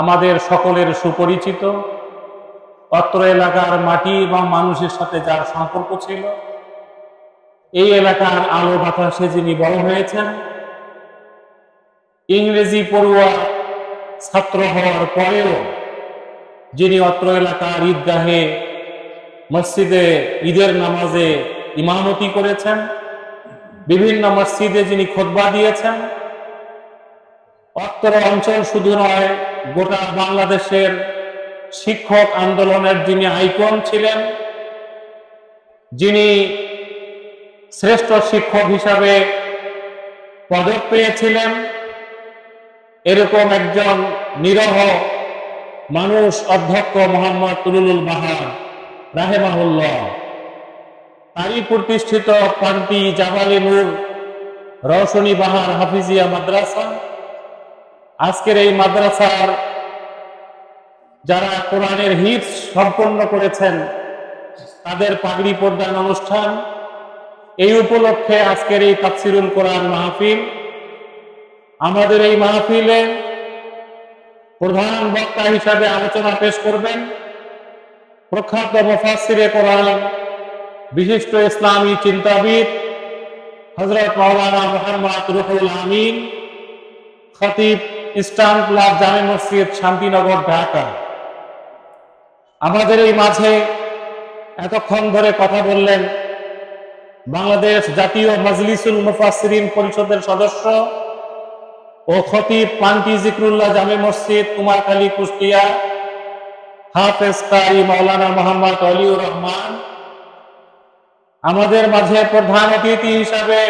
আমাদের সকলের সুপরিচিত, অত্র এলাকার মাটি এবং মানুষের সাথে যার সম্পর্ক ছিল, এই এলাকার আলো বাতাসে যিনি বড় হয়েছেন, ইংরেজি পড়ুয়া ছাত্র হওয়ার পরেও যিনি অত্র এলাকার ঈদগাহে মসজিদে ঈদের নামাজে ইমামতি করেছেন, বিভিন্ন মসজিদে যিনি খুতবা দিয়েছেন, অত্র অঞ্চল শুধু নয় গোটা বাংলাদেশের শিক্ষক আন্দোলনের যিনি আইকন ছিলেন, যিনি শ্রেষ্ঠ শিক্ষক হিসাবে পদক পেয়েছিলেন, এরকম একজন নিরহ মানুষ অধ্যক্ষ মোহাম্মদ তুলুলুল বাহার রাহেমাহুল্লাহ, তারই প্রতিষ্ঠিত পান্তি জাবালে নূর রওশনী বাহার হাফিজিয়া মাদ্রাসা। আজকের এই মাদ্রাসার যারা কোরআনের হিফজ সম্পন্ন করেছেন তাদের পাগড়ি প্রদান অনুষ্ঠান, এই উপলক্ষে আজকের এই তাফসিরুল কোরআন মাহফিল। আমাদের এই মাহফিলে প্রধান বক্তা হিসাবে আলোচনা পেশ করবেন প্রখ্যাত মুফাসসিরে কোরআন, বিশিষ্ট ইসলামী চিন্তাবিদ হযরত মাওলানা মুহাম্মদ রুহুল আমিন, খতিব ইস্টার্ন ক্লাব জামে মসজিদ শান্তিনগর ঢাকা। আমাদের এই মাঝে এতক্ষণ ধরে কথা বললেন বাংলাদেশ জাতীয় মাজলিসুল মুফাসসিরিন পরিষদের সদস্য ও খতিব পান্তি জিকরুল্লাহ জামে মসজিদ কুমারখালী কুষ্টিয়া হাফেজ কারি মাওলানা মোহাম্মদ অলিউর রহমান। আমাদের মাঝে প্রধান অতিথি হিসাবে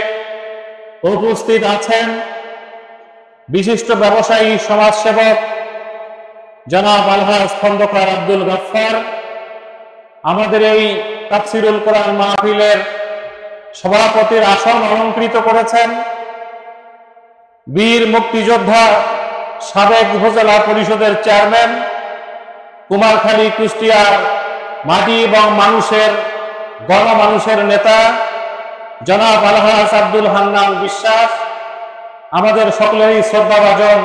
উপস্থিত আছেন বিশিষ্ট ব্যবসায়ী সমাজসেবক জনাব আলহাজ খন্দকার আব্দুল গফফার। আমাদের এই তাফসিরুল কোরআন মাহফিলের সভাপতির আসন অলংকৃত করেছেন বীর মুক্তিযোদ্ধা সাবেক উপজেলা পরিষদের চেয়ারম্যান, কুমারখালী কুষ্টিয়ার মাটি এবং মানুষের গণমানুষের নেতা জনাব আলহাজ আব্দুল হান্নান বিশ্বাস। আমাদের সকলেরই শ্রদ্ধাভাজন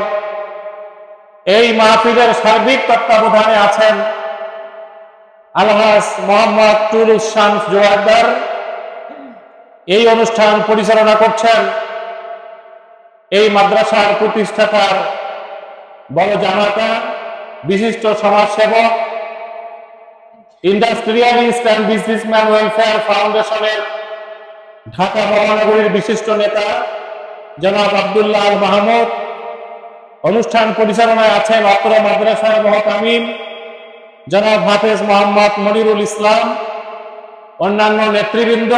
এই মাহফিলের সার্বিক তত্ত্বাবধানে আছেন আলহাজ মোহাম্মদ টুলুস শামস জোয়ারদার। এই অনুষ্ঠান পরিচালনা করছেন এই মাদ্রাসার প্রতিষ্ঠাতার বড় জামাতা, বিশিষ্ট সমাজসেবক, ইন্ডাস্ট্রিয়ালিস্ট অ্যান্ড বিজনেসম্যান ওয়েলফেয়ার ফাউন্ডেশনের ঢাকা মহানগরীর বিশিষ্ট নেতা জনাব আব্দুল্লাহ আল মাহমুদ। অনুষ্ঠান পরিচালনায় আছেন অত্র মাদ্রাসার মুহতামিম জনাব হাফেজ মোহাম্মদ মনিরুল ইসলাম, অন্যান্য নেতৃবৃন্দ,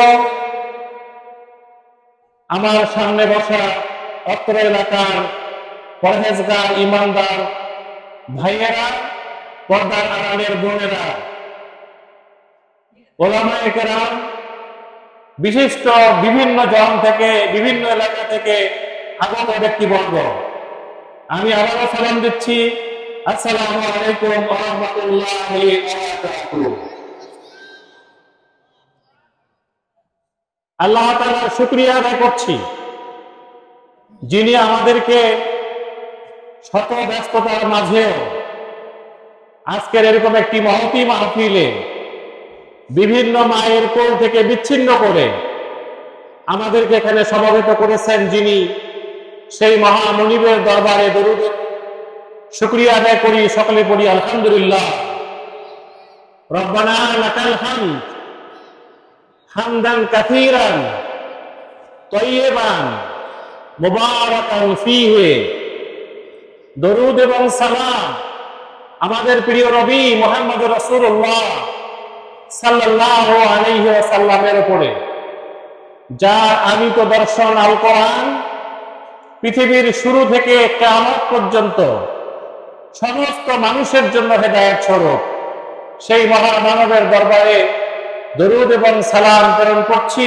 আমার সামনে বসা অত্র এলাকার পরহেজগার ইমানদার ভাইয়েরা, পর্দার আড়ালের বোনেরা, ওলামায়ে কেরাম, বিশিষ্ট বিভিন্ন জন থেকে বিভিন্ন এলাকা থেকে আগত ব্যক্তিবর্গ, আমি আবারও সালাম দিচ্ছি, আসসালামু আলাইকুম ওয়া রাহমাতুল্লাহি ওয়া বারাকাতুহু। আল্লাহ তাআলার শুকরিয়া আদায় করছি যিনি আমাদেরকে শত ব্যস্ততার মাঝেও আজকের এরকম একটি মহতী মাহফিলে বিভিন্ন মায়ের কোল থেকে বিচ্ছিন্ন করে আমাদেরকে এখানে সমবেত করেছেন, যিনি সেই মহামনিবের দরবারে দরুদ শুকরিয়া আদায় করি, সকলে পড়ি আলহামদুলিল্লাহ। রব্বানা লাকাল হামদ হামদান কাসীরান তাইয়িবান মুবারাকান ফীহি। দরুদ এবং সালাম আমাদের প্রিয় নবী মুহাম্মদ রাসূলুল্লাহ সাল্লাল্লাহু আলাইহি ওয়াসাল্লামের উপরে, যার আমিত দর্শন আল কোরআন পৃথিবীর শুরু থেকে কিয়ামত পর্যন্ত সমস্ত মানুষের জন্য হেদায়েত স্বরূপ। সেই মহামানবের দরবারে দরুদ এবং সালাম প্রেরণ করছি,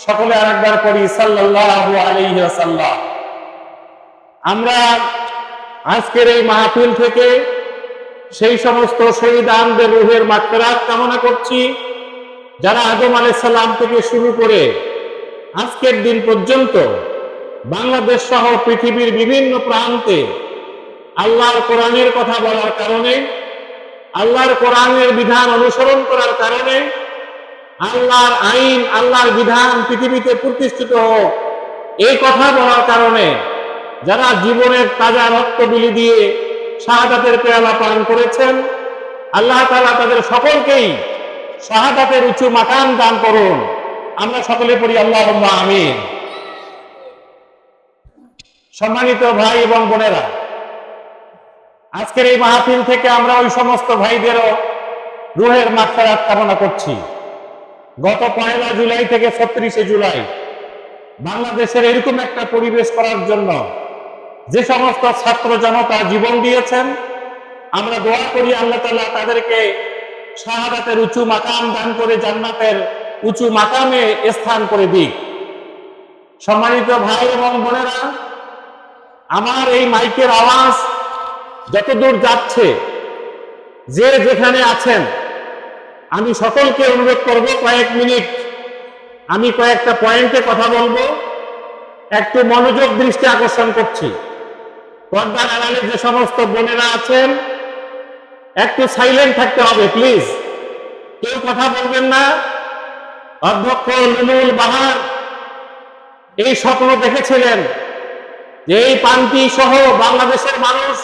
সকলে আরেকবার করি সাল্লাল্লাহু আলাইহি ওয়াসাল্লাম। আমরা আজকের এই মাহফিল থেকে সেই সমস্ত শহীদানদের রূহের মাগফিরাত কামনা করছি, যারা আদম আলাইহিস সালাম থেকে শুরু করে আজকের দিন পর্যন্ত বাংলাদেশ সহ পৃথিবীর বিভিন্ন প্রান্তে আল্লাহর কোরআনের কথা বলার কারণে, আল্লাহর কোরআনের বিধান অনুসরণ করার কারণে, আল্লাহর আইন, আল্লাহর বিধান পৃথিবীতে প্রতিষ্ঠিত হোক, এই কথা বলার কারণে যারা জীবনের তাজা রক্ত বিলি দিয়ে শাহাদাতের পেয়ালা পান করেছেন, আল্লাহ তাআলা তাদের সকলকেই শাহাদাতের উঁচু মাকাম দান করুন। আমরা সকলে পড়ি আল্লাহুম্মা আমিন। সম্মানিত ভাই এবং বোনেরা, আজকের এই মাহফিল থেকে আমরা ওই সমস্ত ভাইদেরও রুহের মাগফিরাত কামনা করছি। গত 1 জুলাই থেকে 36 জুলাই বাংলাদেশের এরকম একটা পরিবেশ করার জন্য যে সমস্ত ছাত্র জনতা জীবন দিয়েছেন, আমরা দোয়া করি আল্লাহ তাআলা তাদেরকে শাহাদাতের উঁচু মাকাম দান করে জান্নাতের উঁচু মাকামে স্থান করে দিক। সম্মানিত ভাই এবং বোনেরা, আমার এই মাইকের আওয়াজ যতদূর যাচ্ছে, যে যেখানে আছেন, আমি সকলকে অনুরোধ করব কয়েক মিনিট আমি কয়েকটা পয়েন্টে কথা বলবো, একটু মনোযোগ দৃষ্টি আকর্ষণ করছি। পর্দার আড়ালে যে সমস্ত বোনেরা আছেন, একটু সাইলেন্ট থাকতে হবে প্লিজ, কেউ কথা বলবেন না। অধ্যক্ষ লুলুল বাহার এই স্বপ্ন দেখেছিলেন যে এই পান্তি সহ বাংলাদেশের মানুষ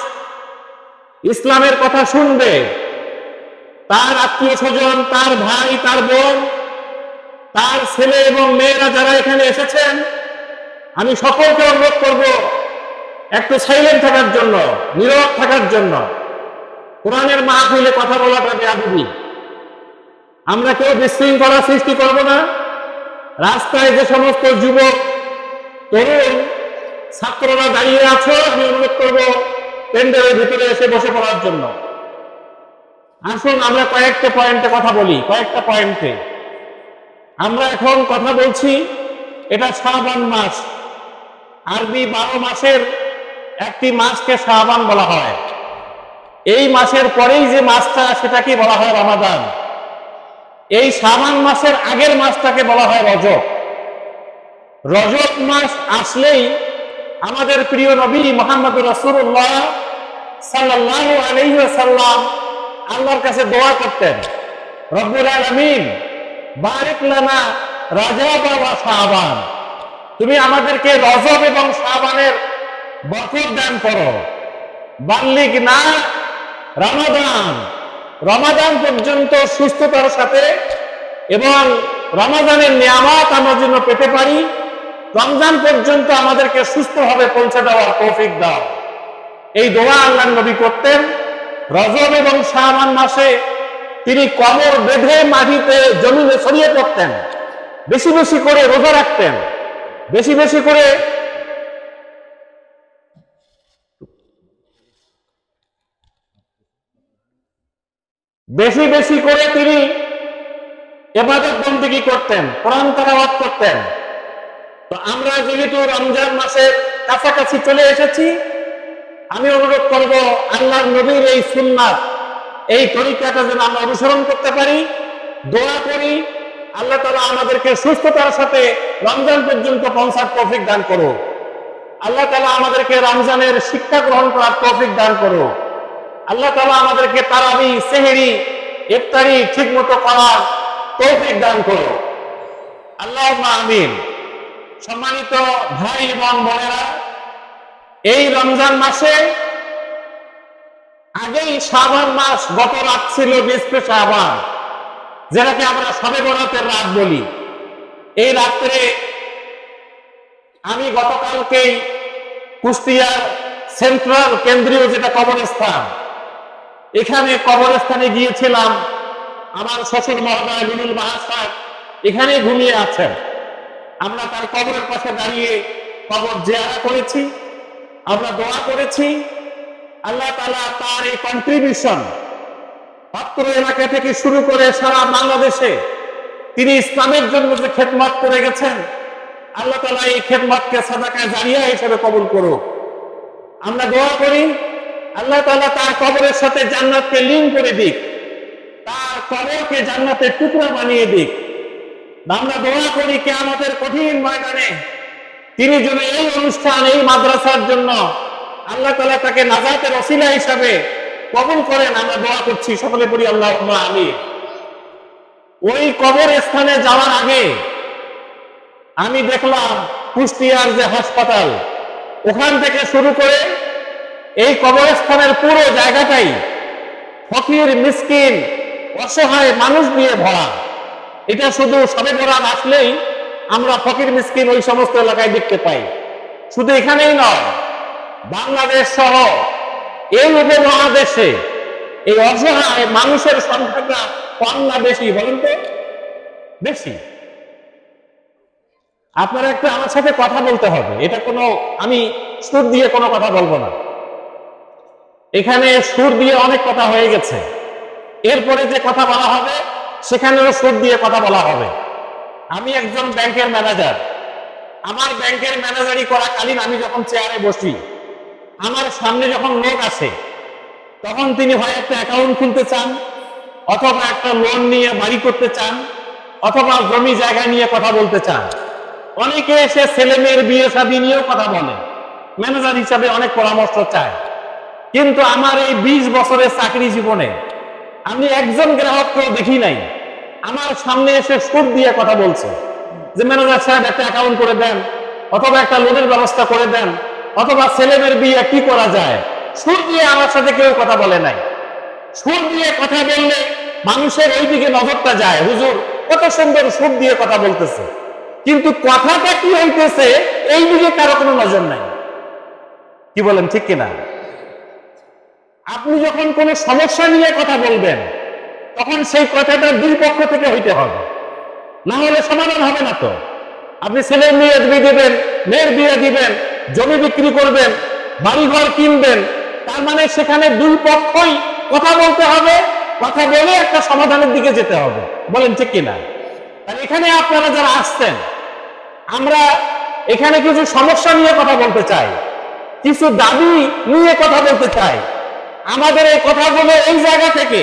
ইসলামের কথা শুনবে, তার আত্মীয় স্বজন, তার ভাই, তার বোন, তার ছেলে এবং মেয়েরা যারা এখানে এসেছেন, আমি সকলকে অনুরোধ করব একটু সাইলেন্ট থাকার জন্য, নীরব থাকার জন্য। কোরআনের মাহফিলে কথা বলাটা বেয়াদবি। আমরা কেউ বিশৃঙ্খলা সৃষ্টি করব না। রাস্তায় যে সমস্ত যুবক, তরুণ, ছাত্ররা দাঁড়িয়ে আছো, আমি অনুরোধ করব প্যান্ডেলের ভিতরে এসে বসে পড়ার জন্য। আসুন আমরা কয়েকটা পয়েন্টে কথা বলি, কয়েকটা পয়েন্টে। আমরা এখন কথা বলছি, এটা শাবান মাস, আরবি 12 মাসের একটি মাসকে শাবান বলা হয়। এই মাসের পরেই যে মাসটা, সেটাকে বলা হয় রমাদান। এই শাবান মাসের আগের মাসটাকে বলা হয় রজব। রজব মাস আসলেই আমাদের প্রিয় নবী মুহাম্মদুর রাসূলুল্লাহ সাল্লাল্লাহু আলাইহি ওয়াসাল্লাম আল্লাহর কাছে দোয়া করতেন, রব্বুল আলামিন বারিক লানা রজব ওয়া শাবান, তুমি আমাদেরকে রজব এবং শাবানের বরকত দান করো। বাল্লিগ না রমাদান, রমাদান পর্যন্ত সুস্থতার সাথে এবং রমাদানের নিয়ামত আমরা যেন পেতে পারি, রমজান পর্যন্ত আমাদেরকে সুস্থভাবে পৌঁছে দেওয়ার তৌফিক দাও। এই দোয়া আল্লাহর নবী করতেন। রজব এবং শাবান মাসে তিনি কমর বেঁধে মাটিতে জমিনে ছড়িয়ে পড়তেন, বেশি বেশি করে রোজা রাখতেন, বেশি বেশি করে তিনি ইবাদত বন্দেগী করতেন, কোরআন তেলাওয়াত করতেন। তো আমরা যেহেতু রমজান মাসের কাছাকাছি চলে এসেছি, আমি অনুরোধ করব আল্লাহর নবীর এই সুন্নাত, এই তরিকাটা যেন আমরা অনুসরণ করতে পারি। দোয়া করি আল্লাহ তাআলা আমাদেরকে সুস্থতার সাথে রমজান পর্যন্ত পৌঁছার তৌফিক দান করো। আল্লাহ তাআলা আমাদেরকে রমজানের শিক্ষা গ্রহণ করার তৌফিক দান করো। আল্লাহ তাআলা আমাদেরকে তারাবি, সেহরি, ইফতারি ঠিক মতো করার তৌফিক দান করো। আল্লাহুম্মা আমিন। সম্মানিত ভাই এবং বোনেরা, এই রমজান মাসে আগেই শাবান মাস, গত রাত ছিল নিসফে শাবান, যেটাকে আমরা শবে বরাতের রাত বলি। এই রাত্রে আমি গতকালকেই কুষ্টিয়ার সেন্ট্রাল কেন্দ্রীয় যেটা কবরস্থান, এখানে কবরস্থানে গিয়েছিলাম। আমার শ্বশুর মহোদয় লুলুল বাহার সাহেব এখানে ঘুমিয়ে আছেন। আমরা তার কবরের পাশে দাঁড়িয়ে কবর জিয়ারত করেছি, আমরা দোয়া করেছি আল্লাহ তাআলা তার এই কন্ট্রিবিউশন, পাত্র এলাকা থেকে শুরু করে সারা বাংলাদেশে তিনি ইসলামের জন্য যে খেদমত করে গেছেন, আল্লাহ তাআলা এই খেদমতকে সাদাকা জারিয়া হিসেবে কবুল করুক। আমরা দোয়া করি আল্লাহ তাআলা তার কবরের সাথে জান্নাতকে লিঙ্ক করে দিক, তার কবরকে জান্নাতের টুকরা বানিয়ে দিক। আমরা দোয়া করি কিয়ামতের কঠিন ময়দানে তিনি যেন এই অনুষ্ঠান, এই মাদ্রাসার জন্য আল্লাহ তাআলা তাকে নাজাতের ওসিলা হিসাবে কবুল করেন। আমরা দোয়া করছি, সকলে পড়ি আল্লাহুম্মা আমিন। ওই কবর স্থানে যাওয়ার আগে আমি দেখলাম কুষ্টিয়ার যে হাসপাতাল, ওখান থেকে শুরু করে এই কবরস্থানের পুরো জায়গাটাই ফকির, মিসকিন, অসহায় মানুষ দিয়ে ভরা। এটা শুধু শবে বরাত আসলেই আমরা ফকির, মিসকিন ওই সমস্ত এলাকায় দেখতে পাই। শুধু এখানেই নয়, বাংলাদেশ সহ এই উপমহাদেশে এই অসহায় মানুষের সংখ্যাটা কম না বেশি বলেন তো? বেশি। আপনারা একটু আমার সাথে কথা বলতে হবে। এটা কোনো আমি সুর দিয়ে কোনো কথা বলবো না। এখানে সুর দিয়ে অনেক কথা হয়ে গেছে, এরপরে যে কথা বলা হবে সেখানেও সুর দিয়ে কথা বলা হবে। আমি একজন ব্যাংকের ম্যানেজার। আমার ব্যাংকের ম্যানেজারি করাকালীন আমি যখন চেয়ারে বসি, আমার সামনে যখন লোক আসে, তখন তিনি হয় একটা অ্যাকাউন্ট খুলতে চান, অথবা একটা লোন নিয়ে বাড়ি করতে চান, অথবা জমি জায়গা নিয়ে কথা বলতে চান। অনেকে এসে ছেলে মেয়ের বিয়ে শাদী নিয়েও কথা বলে, ম্যানেজার হিসাবে অনেক পরামর্শ চায়। কিন্তু আমার এই 20 বছরের চাকরি জীবনে আমি একজন গ্রাহককেও দেখি নাই আমার সামনে এসে সুর দিয়ে কথা বলছে যে ম্যানেজার সাহেব একটা অ্যাকাউন্ট করে দেন, অথবা একটা লোনের ব্যবস্থা করে দেন, অথবা ছেলে মেয়ের বিয়ে কি করা যায়। সুর দিয়ে আমার সাথে কেউ কথা বলে নাই। সুর দিয়ে কথা বললে মানুষের ওই দিকে নজরটা যায়, হুজুর কত সুন্দর সুর দিয়ে কথা বলতেছে, কিন্তু কথাটা কি হইতেছে এই দিকে কারো কোনো নজর নাই। কি বলেন, ঠিক কিনা? আপনি যখন কোনো সমস্যা নিয়ে কথা বলবেন, তখন সেই কথাটা দুই পক্ষ থেকে হইতে হবে, না হলে সমাধান হবে না। তো আপনি ছেলের মেয়ের বিয়ে দিবেন, মেয়ের বিয়ে দিবেন, জমি বিক্রি করবেন, বাড়িঘর কিনবেন, তার মানে সেখানে দুই পক্ষই কথা বলতে হবে, কথা বলে একটা সমাধানের দিকে যেতে হবে। বলেন ঠিক কিনা? তাহলে এখানে আপনারা যারা আসছেন, আমরা এখানে কিছু সমস্যা নিয়ে কথা বলতে চাই, কিছু দাবি নিয়ে কথা বলতে চাই। আমাদের এই কথাগুলো এই জায়গা থেকে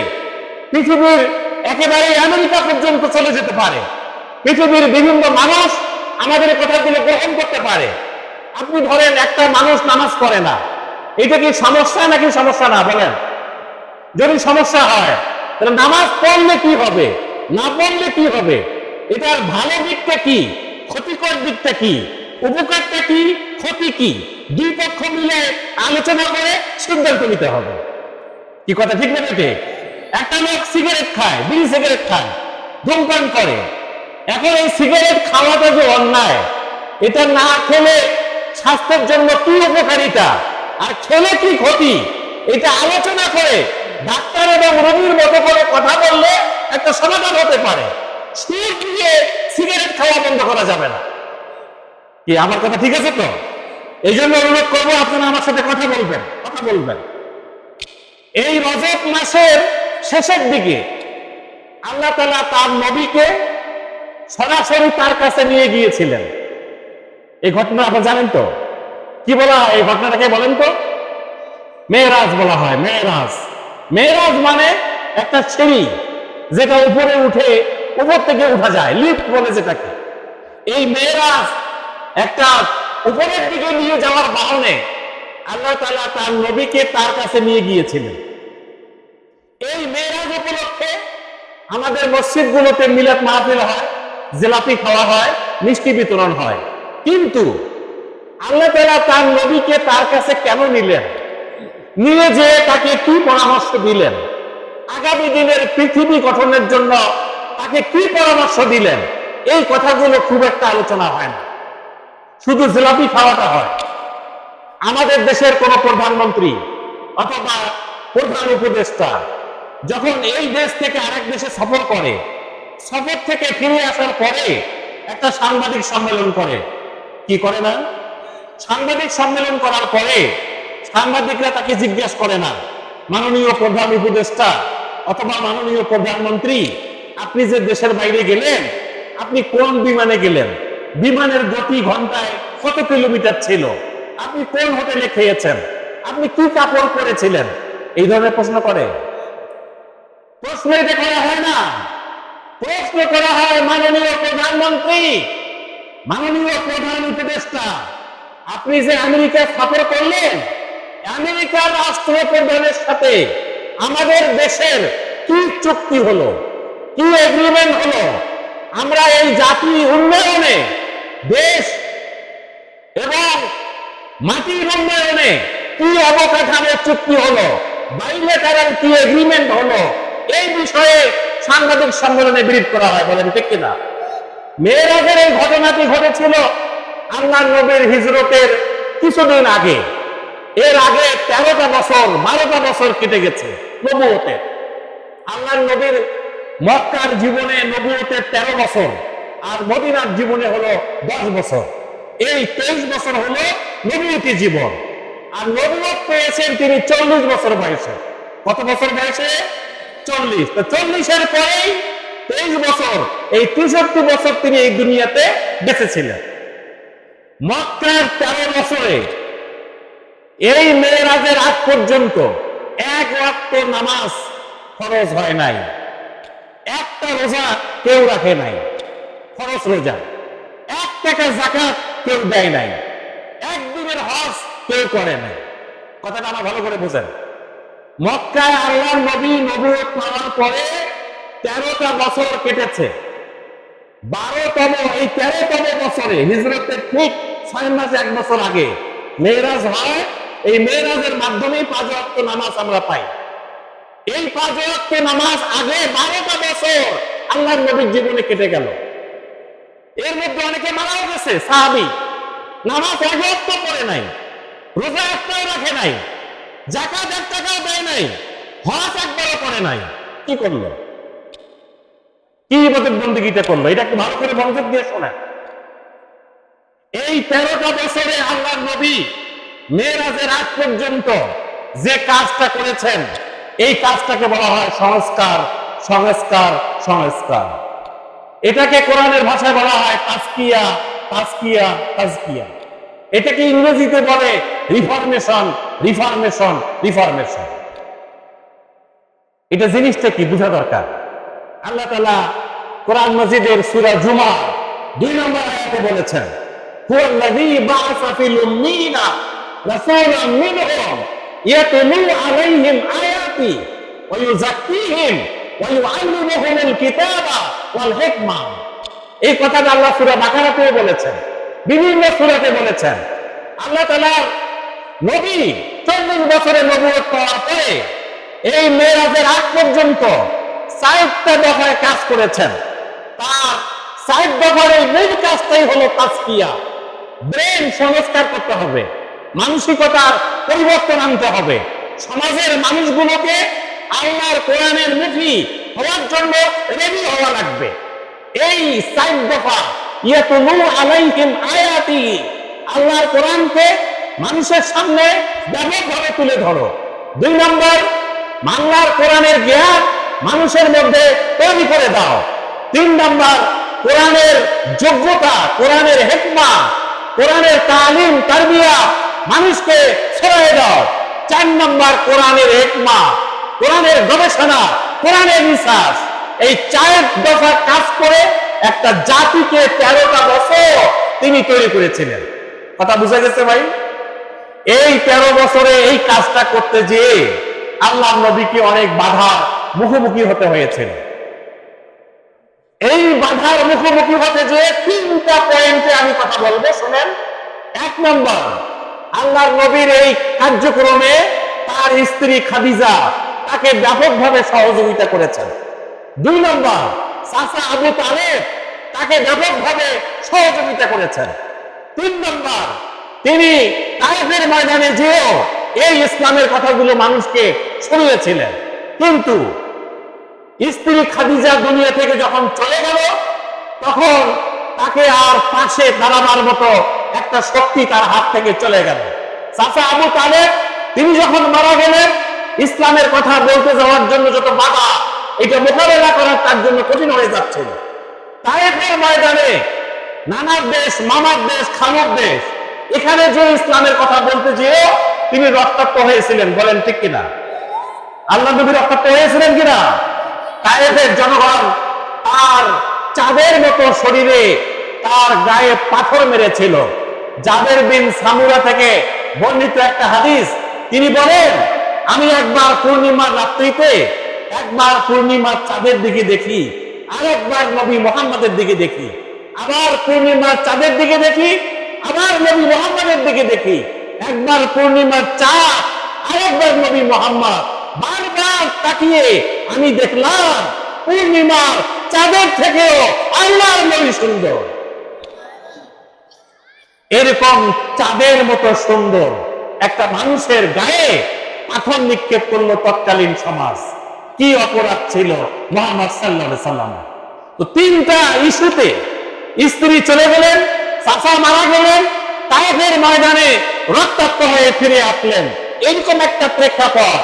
পৃথিবীর একেবারে আমেরিকা পর্যন্ত চলে যেতে পারে। পৃথিবীর বিভিন্ন মানুষ আমাদের এই কথাগুলো গ্রহণ করতে পারে। আপনি ধরেন একটা মানুষ নামাজ পড়ে না, এটা কি সমস্যা নাকি সমস্যা না? বলেন। যদি সমস্যা হয় তাহলে নামাজ পড়লে কি হবে, না পড়লে কি হবে, এটার ভালো দিকটা কি, ক্ষতিকর দিকটা কি, উপকারটা কি, ক্ষতি কি, দুই পক্ষ মিলে আলোচনা করে সিদ্ধান্ত নিতে হবে। কি কথা ঠিক না? ঠিক। একটা লোক সিগারেট খায়, বিড়ি সিগারেট খায়, ধূমপান করে। এখন এই সিগারেট খাওয়াটা যে অন্যায়, এটা না খেলে স্বাস্থ্যের জন্য কি উপকারিতা আর খেলে কি ক্ষতি, এটা আলোচনা করে ডাক্তার এবং রোগীর মতো করে কথা বললে একটা সমাধান হতে পারে। সুর দিয়ে সিগারেট খাওয়া বন্ধ করা যাবে না। কি আমার কথা ঠিক আছে? তো এই জন্য অনুরোধ করবো আপনারা আমার সাথে কথা বলবেন। এই রজব মাসের শেষের দিকে আল্লাহ তাআলা তার নবীকে সরাসরি তার কাছে নিয়ে গিয়েছিলেন। এই ঘটনা আপনারা জানেন তো? কি বলা হয় এই ঘটনাটাকে বলেন তো? মেরাজ বলা হয়। মেরাজ মানে একটা সিঁড়ি যেটা উপরে উঠে, উপর থেকে উঠা যায়, লিফট বলে যেটাকে। এই মেরাজ একটা উপরের দিকে নিয়ে যাওয়ার বাহনে আল্লাহ তাআলা তার নবীকে তার কাছে নিয়ে গিয়েছিলেন। এই মেরাজ উপলক্ষে আমাদের মসজিদগুলোতে মিলাদ মাহফিল হয়, জিলাপি খাওয়া হয়, মিষ্টি বিতরণ হয়। কিন্তু আল্লাহ তাআলা তার নবীকে তার কাছে কেন নিলেন, নিয়ে যে তাকে কি পরামর্শ দিলেন, আগামী দিনের পৃথিবী গঠনের জন্য তাকে কি পরামর্শ দিলেন, এই কথাগুলো খুব একটা আলোচনা হয় না, শুধু জিলাপি খাওয়াটা হয়। আমাদের দেশের কোন প্রধানমন্ত্রী অথবা প্রধান উপদেষ্টা যখন এই দেশ থেকে আরেক দেশে সফর করে, সফর থেকে ফিরে আসার পরে একটা সাংবাদিক সম্মেলন করে, কি করে না? সাংবাদিক সম্মেলন করার পরে সাংবাদিকরা তাকে জিজ্ঞাসা করে না, মাননীয় প্রধান উপদেষ্টা অথবা মাননীয় প্রধানমন্ত্রী, আপনি যে দেশের বাইরে গেলেন, আপনি কোন বিমানে গেলেন, বিমানের গতি ঘন্টায় কত কিলোমিটার ছিল, আপনি কোন হোটেলে খেয়েছেন, আপনি কি কাপড় পরেছিলেন, এই ধরনের প্রশ্ন করে? প্রশ্ন এটা করা হয় না। প্রশ্ন করা হয়, মাননীয় প্রধানমন্ত্রী, মাননীয় প্রধান উপদেষ্টা, আপনি যে আমেরিকা সফর করলেন, আমেরিকার রাষ্ট্রপ্রধানের সাথে আমাদের দেশের কি চুক্তি হলো, কি এগ্রিমেন্ট হলো? আমরা এই জাতি উন্নয়নে, দেশ এবং মাটির উন্নয়নে কি অবকাঠামো চুক্তি হলো, বাইলেটারাল কি এগ্রিমেন্ট হলো, এই বিষয়ে সাংবাদিক সম্মেলনে ব্রিফ করা হয়। বলেন ঠিক কিনা? মেরাজের এই ঘটনাটি ঘটেছিল আল্লাহর নবীর হিজরতের কিছুদিন আগে। এর আগে 13টা বছর 12টা বছর কেটে গেছে নবুয়তে। আল্লাহর নবীর মক্কার জীবনে নবুয়তের 13 বছর, আর মদিনার জীবনে হলো 10 বছর। এই 23 বছর হলো নবুয়তি জীবন। আর নবুয়ত পেয়েছেন তিনি 40 বছর বয়সে। কত বছর বয়সে? 40। তো 40-এর পরেই 23 বছর, এই 63 বছর তিনি এই দুনিয়াতে বেঁচে ছিলেন। মক্কার 13 বছরে এই মেরাজের আগ পর্যন্ত এক ওয়াক্ত নামাজ ফরজ হয় নাই, একটা রোজা কেউ রাখে নাই ফরজ রোজা, 1 টাকা যাকাত কেউ দেয় নাই, একদিনের হজ কেউ করে নাই। কথাটা আমার ভালো করে বুঝেন। মক্কায় আল্লাহর নবী নবুয়ত পাওয়ার পরে 13টা বছর কেটেছে। 12তম, এই 13তম বছরে হিজরতের ঠিক 6 মাস 1 বছর আগে মেরাজ হয়। এই মেরাজের মাধ্যমে 5 ওয়াক্ত নামাজ আমরা পাই। এই 5 ওয়াক্ত নামাজ আগে 12টা বছর আল্লাহর নবীর জীবনে কেটে গেল। এর মধ্যে অনেকে মারাও গেছে। সাহাবী নামাজ 1 ওয়াক্ত পড়ে নাই, রোজা একটাও রাখে নাই, যাকাত 1 টাকাও দেয় নাই, হজ একবারও করে নাই। কি করলো? কি ইবাদত বন্দেগীটা করলো? এটা একটু ভালো করে মনোযোগ দিয়ে শোনেন। এই 13টা বছরে আল্লাহর নবী মেরাজের আগ পর্যন্ত যে কাজটা করেছেন, এই কাজটাকে বলা হয় সংস্কার, সংস্কার, সংস্কার। এটাকে কোরআনের ভাষায় বলা হয় তাজকিয়া, তাজকিয়া, তাজকিয়া। এটাকে ইংরেজিতে বলে রিফরমেশন, রিফরমেশন, রিফরমেশন। এটা জিনিসটা কি বোঝা দরকার। আল্লাহ তাআলা কোরআন মাজিদের সূরা জুমা 2 নম্বর আয়াতে বলেছেন, হুয়াল্লাযী বা'আসা ফিল উম্মিয়িনা রাসূলাম মিনহুম ইয়াতলু আলাইহিম আয়াতি ওয়া ইউযাক্কিহিম ওয়া ইউআল্লিমুহুমুল কিতাবা ওয়াল হিকমা। এই কথাটা আল্লাহ সূরা বাকারাতেও বলেছেন, বিভিন্ন সূরাতে বলেছেন। আল্লাহ তাআলা নবী 40 বছরের নবুয়ত পাওয়ার পরে এই মেরাজের আগ পর্যন্ত 60টা দফায় কাজ করেছেন। তার 60 দফার এই মূল কাজটাই হলো তাজকিয়া। ব্রেন সংস্কার করতে হবে, মানসিকতার পরিবর্তন আনতে হবে, সমাজের মানুষগুলোকে আল্লাহর কোরআনের মুখী হওয়ার জন্য রেডি হওয়া লাগবে। এই 60 দফা ইয়াতুলু আলাইহিম আয়াতি, আল্লাহর কোরআনকে মানুষের সামনে ব্যাপকভাবে তুলে ধরো। 2 নম্বর, আল্লাহর কোরআনের জ্ঞান মানুষের মধ্যে তৈরি করে দাও। 3 নম্বর, কোরআনের যোগ্যতা, কোরআনের হিকমা, কোরআনের তালিম তারবিয়া মানুষকে ছড়িয়ে দাও। 4 নম্বর, কোরআনের হিকমা, কোরআনের গবেষণা, কোরআনের রিসার্চ। এই 4 দফা কাজ করে একটা জাতিকে 13টা বছর তিনি তৈরি করেছিলেন। কথা বুঝা গেছে ভাই? এই 13 বছরে এই কাজটা করতে যেয়ে আল্লাহর নবীকে অনেক বাধার মুখোমুখি হতে হয়েছিল। এই বাধার মুখোমুখি হতে যেয়ে 3টা পয়েন্টে আমি কথা বলবো, শুনেন। 1 নম্বর, আল্লাহর নবীর এই কার্যক্রমে তার স্ত্রী খাদিজা তাকে ব্যাপকভাবে সহযোগিতা করেছেন। 2 নম্বর, চাচা আবু তালেব তাকে ব্যাপকভাবে সহযোগিতা করেছেন। 3 নম্বর, তিনি তায়েফের ময়দানে যেও এই ইসলামের কথাগুলো মানুষকে শুনিয়েছিলেন। কিন্তু স্ত্রী খাদিজা দুনিয়া থেকে যখন চলে গেল, তখন তাকে আর পাশে দাঁড়াবার মতো একটা শক্তি তার হাত থেকে চলে গেল। চাচা আবু তালেব তিনি যখন মারা গেলেন, ইসলামের কথা বলতে যাওয়ার জন্য যত বাধা, এটা মোকাবেলা করার তার জন্য কঠিন হয়ে যাচ্ছিল। তায়েফের ময়দানে নানার দেশ, মামার দেশ, খামার দেশ, এখানে যে ইসলামের কথা বলতে যেও তিনি রক্তাক্ত হয়েছিলেন। বলেন ঠিক কিনা? আল্লাহ নবী রক্তাক্ত হয়েছিলেন কিনা? তায়েফের জনগণ তার চাঁদের মতো শরীরে তার গায়ে পাথর মেরেছিল। জাবের বিন সামুরা থেকে বর্ণিত একটা হাদিস, তিনি বলেন, আমি একবার পূর্ণিমার রাত্রিতে একবার পূর্ণিমার চাঁদের দিকে দেখি, আর একবার নবী মুহাম্মাদের দিকে দেখি, আবার পূর্ণিমার চাঁদের দিকে দেখি, আবার নবী মুহাম্মাদের দিকে দেখি, একবার পূর্ণিমার চাঁদ আর একবার নবী মুহাম্মদ। বারবার তাকিয়ে আমি দেখলাম পূর্ণিমার চাঁদের থেকেও আল্লাহর নবী সুন্দর। এরকম চাঁদের মতো সুন্দর একটা মানুষের গায়ে পাথর নিক্ষেপ করলো তৎকালীন সমাজ। কি অপরাধ ছিল মুহাম্মদ সাল্লাল্লাহু আলাইহি সাল্লাম? তো তিনটা ইস্যুতে স্ত্রী চলে গেলেন, চাচা মারা গেলেন, তায়েফের ময়দানে রক্তাক্ত হয়ে ফিরে আসলেন। এরকম একটা প্রেক্ষাপট,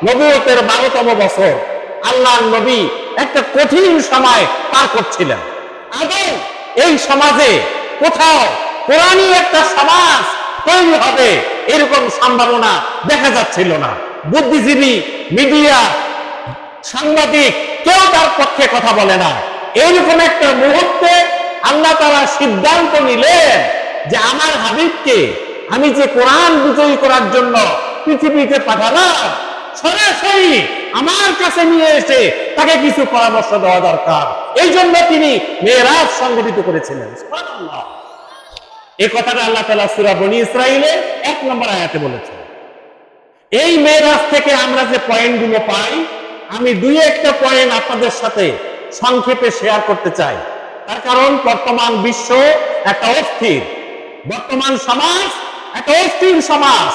নবুয়তের 12তম বছর, আল্লাহর নবী একটা কঠিন সময় পার করছিলেন। আদৌ এই সমাজে কোথাও কোরআনী একটা সমাজ তৈরি হবে এরকম সম্ভাবনা দেখা যাচ্ছিল না। বুদ্ধিজীবী, মিডিয়া, সাংবাদিক কেউ তার পক্ষে কথা বলে না। এইরকম একটা মুহূর্তে আল্লাহ তাআলা সিদ্ধান্ত নিলেন যে আমার হাবিবকে আমি যে কোরআন বিজয়ী করার জন্য পৃথিবীতে পাঠালাম, সরাসরি আমার কাছে নিয়ে এসে তাকে কিছু পরামর্শ দেওয়া দরকার। এই জন্য তিনি মেরাজ সংগঠিত করেছিলেন। সুবহানাল্লাহ। এই কথাটা আল্লাহ তাআলা সূরা বনী ইসরাঈলে 1 নম্বর আয়াতে বলেছেন। এই মেরাজ থেকে আমরা যে পয়েন্টগুলো পাই, আমি দুই একটা পয়েন্ট আপনাদের সাথে সংক্ষেপে শেয়ার করতে চাই। তার কারণ বর্তমান বিশ্ব একটা অস্থির, বর্তমান সমাজ একটা অস্থির সমাজ,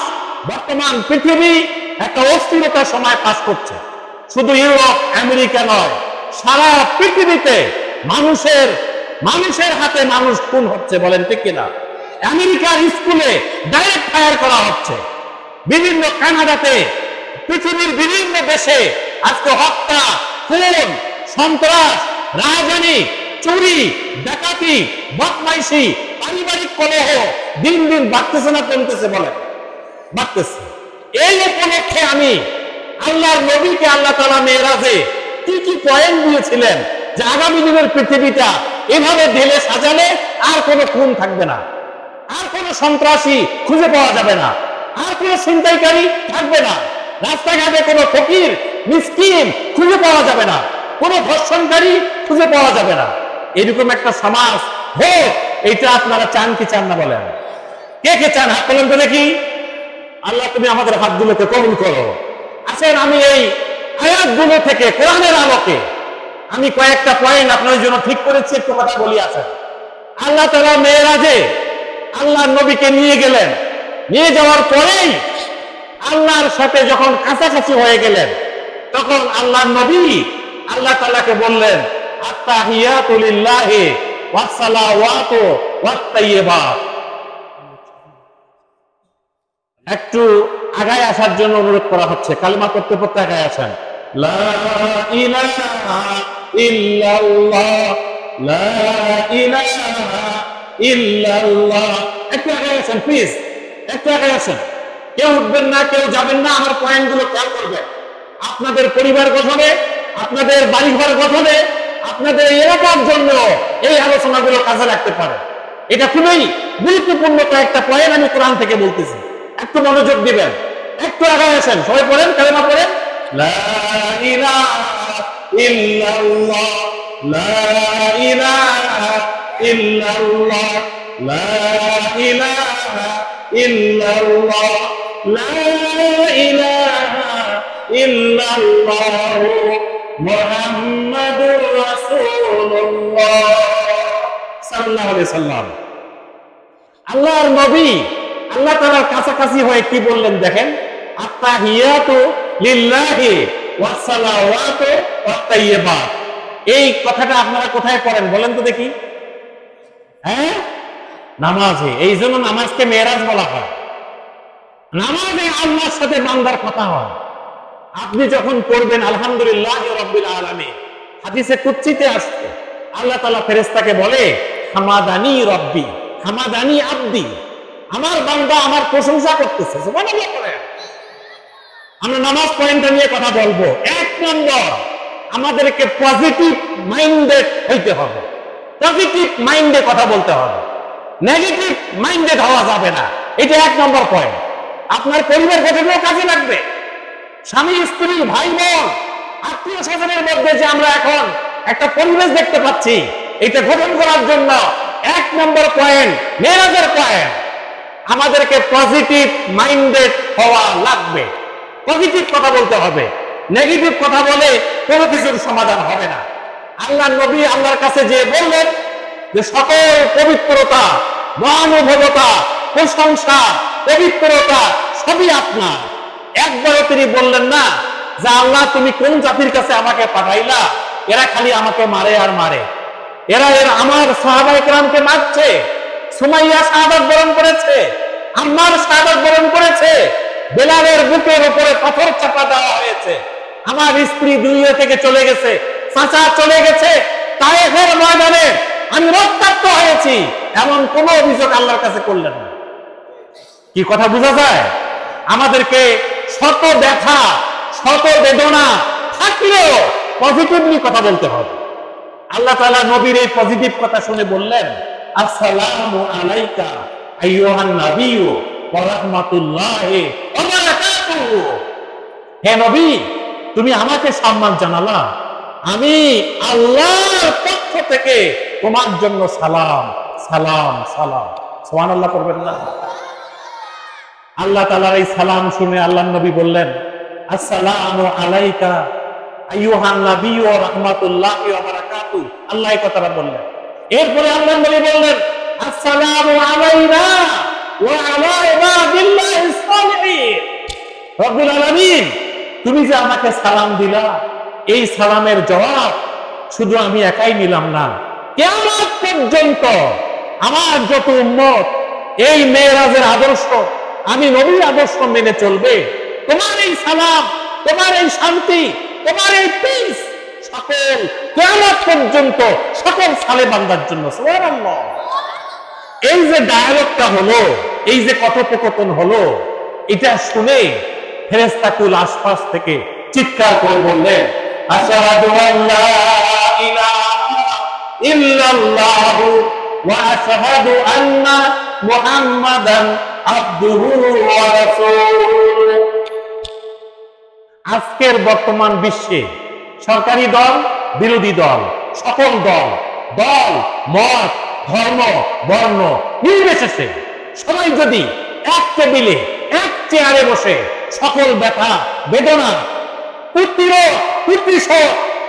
বর্তমান পৃথিবী একটা অস্থিরতার সময় পাস করছে। শুধু ইউরোপ আমেরিকা নয়, সারা পৃথিবীতে মানুষের হাতে মানুষ খুন হচ্ছে, বলেন ঠিক কিনা? আমেরিকার স্কুলে ডাইরেক্ট ফায়ার করা হচ্ছে, বিভিন্ন কানাডাতে, পৃথিবীর বিভিন্ন দেশে আজকে হত্যা, খুন, সন্ত্রাস, রাজধানী, চুরি, ডাকাতি, বদমাইশি, পারিবারিক কলহ দিন দিন বাড়তেছে না কমতেছে? বলেন বাড়তেছে। এই উপলক্ষে আমি আল্লাহর নবীকে আল্লাহ তাআলা মেরাজে কি কি পয়েন্ট দিয়েছিলেন যে আগামী দিনের পৃথিবীটা এভাবে ঢেলে সাজালে আর কোনো খুন থাকবে না, আর কোনো সন্ত্রাসী খুঁজে পাওয়া যাবে না, আর কোনো ছিনতাইকারী থাকবে না, রাস্তাঘাটে কোনো ফকির মিসকিন খুঁজে পাওয়া যাবে না, কোনো ধর্ষণকারী খুঁজে পাওয়া যাবে না। এরকম একটা সমাজ হোক, এটা আপনারা চান কি চান না? বলেন কে কে চান? হাত তোলেন তো দেখি। আল্লাহ তুমি আমাদের হাতগুলোকে কবুল করো। আসেন আমি এই আয়াতগুলো থেকে কোরআনের আলোকে আমি কয়েকটা পয়েন্ট আপনাদের জন্য ঠিক করেছি, একটু কথা বলি। আছেন আল্লাহ তাআলা মেরাজে আল্লাহর নবীকে নিয়ে গেলেন, নিয়ে যাওয়ার পরেই আল্লাহর সাথে যখন কাছাকাছি হয়ে গেলেন, তখন আল্লাহর নবী আল্লাহ তাআলাকে বললেন, আত্তাহিয়াতু লিল্লাহি ওয়াস সালাওয়াতু ওয়াত তাইয়্যিবাত। একটু আগায় আসার জন্য অনুরোধ করা হচ্ছে। কালিমা পড়তে পড়তে আগায় আসেন। লা ইলাহা ইল্লাল্লাহ, লা ইলাহা ইল্লাল্লাহ। একটু আগায় আসেন প্লিজ, একটু আগায় আসেন। কেউ উঠবেন না, কেউ যাবেন না। আমার পয়েন্টগুলো খেয়াল করবেন। আপনাদের পরিবার গঠনে, আপনাদের বাড়িঘর গঠনে, আপনাদের এলাকার জন্য এই আলোচনাগুলো কাজে লাগতে পারে। এটা খুবই গুরুত্বপূর্ণ কয়েকটা পয়েন্ট আমি কোরআন থেকে বলতেছি, একটু মনোযোগ দিবেন। একটু আগায় আসেন, সবাই পড়েন, কালেমা পড়েন। লা ইলাহা ইল্লাল্লাহ, লা ইলাহা ইল্লাল্লাহ, লা ইলাহা ইল্লাল্লাহ, লা ইলাহা ইল্লাল্লাহ মুহাম্মাদুর রাসূলুল্লাহ সাল্লাল্লাহু আলাইহি সাল্লাম। আল্লাহর নবী আল্লাহ তাআলার কাছাকাছি হয়ে কি বললেন দেখেন, আত্তাহিয়াতু লিল্লাহি ওয়াস সালাওয়াতু ওয়াত তাইয়্যিবাত। এই কথাটা আপনারা কোথায় পড়েন বলেন তো দেখি? হ্যাঁ, নামাজে। এই জন্য নামাজকে মেরাজ বলা হয়। নামাজে আল্লাহর সাথে বান্দার কথা হয়। আপনি যখন পড়বেন আলহামদুলিল্লাহ রাব্বিল আলামিন, হাদিসে কুদসিতে আসছে আল্লাহ তাআলা ফেরেশতাকে বলে, হামাদানি রব্বি, হামাদানি আব্দি। আমার বান্দা আমার প্রশংসা করতেছে। সুবহানাল্লাহ পড়েন। আমরা নামাজ পয়েন্টটা নিয়ে কথা বলবো। 1 নম্বর, আমাদেরকে পজিটিভ মাইন্ডেড হইতে হবে। পজিটিভ মাইন্ডে কথা বলতে হবে, নেগেটিভ মাইন্ডেড হওয়া যাবে না। এটা 1 নম্বর পয়েন্ট। আপনার পরিবার গঠনেও কাজে লাগবে। স্বামী স্ত্রী ভাই বোন আত্মীয় স্বজনের মধ্যে যে আমরা এখন একটা পরিবেশ দেখতে পাচ্ছি, এটা গঠন করার জন্য 1 নম্বর পয়েন্ট, মেরাজের পয়েন্ট, আমাদেরকে পজিটিভ মাইন্ডেড হওয়া লাগবে। পজিটিভ কথা বলতে হবে, নেগেটিভ কথা বলে কোনো কিছুর সমাধান হবে না। আল্লাহ নবী আল্লাহর কাছে যে বললেন যে সকল পবিত্রতা, মহানুভবতা, প্রশংসা, পবিত্রতা সবই আপনার। একবারও তিনি বললেন না যে আল্লাহ তুমি কোন জাতির কাছে আমাকে পাঠাইলা, এরা খালি আমাকে মারে আর মারে, এরা আমার সাহাবায়ে কেরামকে মারছে। সুমাইয়া শাহাদাত বরণ করেছে, আম্মার শাহাদাত বরণ করেছে, বেলালের বুকের উপরে পাথর চাপা দেওয়া হয়েছে, আমার স্ত্রী দুনিয়া থেকে চলে গেছে, চাচা চলে গেছে, তায়েফের ময়দানে আমি রক্তাক্ত হয়েছি, এমন কোন অভিযোগ আল্লাহর কাছে করলেন না। কি কথা বোঝা যায়? আমাদেরকে শত ব্যথা, শত বেদনা থাকলেও পজিটিভলি কথা বলতে হবে। আল্লাহ তাআলা নবীর এই পজিটিভ কথা শুনে বললেন, আসসালামু আলাইকা আইয়ুহান নাবিয়্যু ওয়া রাহমাতুল্লাহি ওয়া বারাকাতুহু। হে নবী, তুমি আমাকে সম্মান জানালা, আমি আল্লাহর পক্ষ থেকে তোমার জন্য সালাম সালাম সালাম। সুবহানাল্লাহ করবেন না? আল্লাহ তাআলার এই সালাম শুনে আল্লাহর নবী বললেন, আসসালামু আলাইকা আইয়ুহান নাবিয়্যু ওয়া রাহমাতুল্লাহি ওয়া বারাকাতুহু। আল্লাহ এই কথাটা বললেন। এরপরে আল্লাহর নবী বললেন, আসসালামু আলাইনা ওয়া আলা ইবাদিল্লাহিস সালিহিন। রব্বুল আলামিন, তুমি যে আমাকে সালাম দিলা, এই সালামের জবাব শুধু আমি একাই নিলাম না, কিয়ামত পর্যন্ত আমার যত উম্মত এই মেরাজের আদর্শ, আমি নবীর আদর্শ মেনে চলবে, তোমার এই সালাম, তোমার এই শান্তি, তোমার এই পিস সকল কিয়ামত পর্যন্ত সকল সালে বান্দার জন্য। সুবহানাল্লাহ। এই যে ডায়ালগটা হলো, এই যে কথোপকথন হলো, এটা শুনে ফেরেশতাকুল আশপাশ থেকে চিৎকার করে বললেন, আশহাদু আল্লা ইলাহা ইল্লাল্লাহু ওয়া আশহাদু আন্না মুহাম্মাদান আবদুহু ওয়া রাসূলুহু। আজকের বর্তমান বিশ্বে সরকারি দল, বিরোধী দল, সকল দল, দল মত, ধর্ম, বর্ণ নির্বিশেষে সবাই যদি এক টেবিলে, এক চেয়ারে বসে সকল ব্যথা, বেদনা,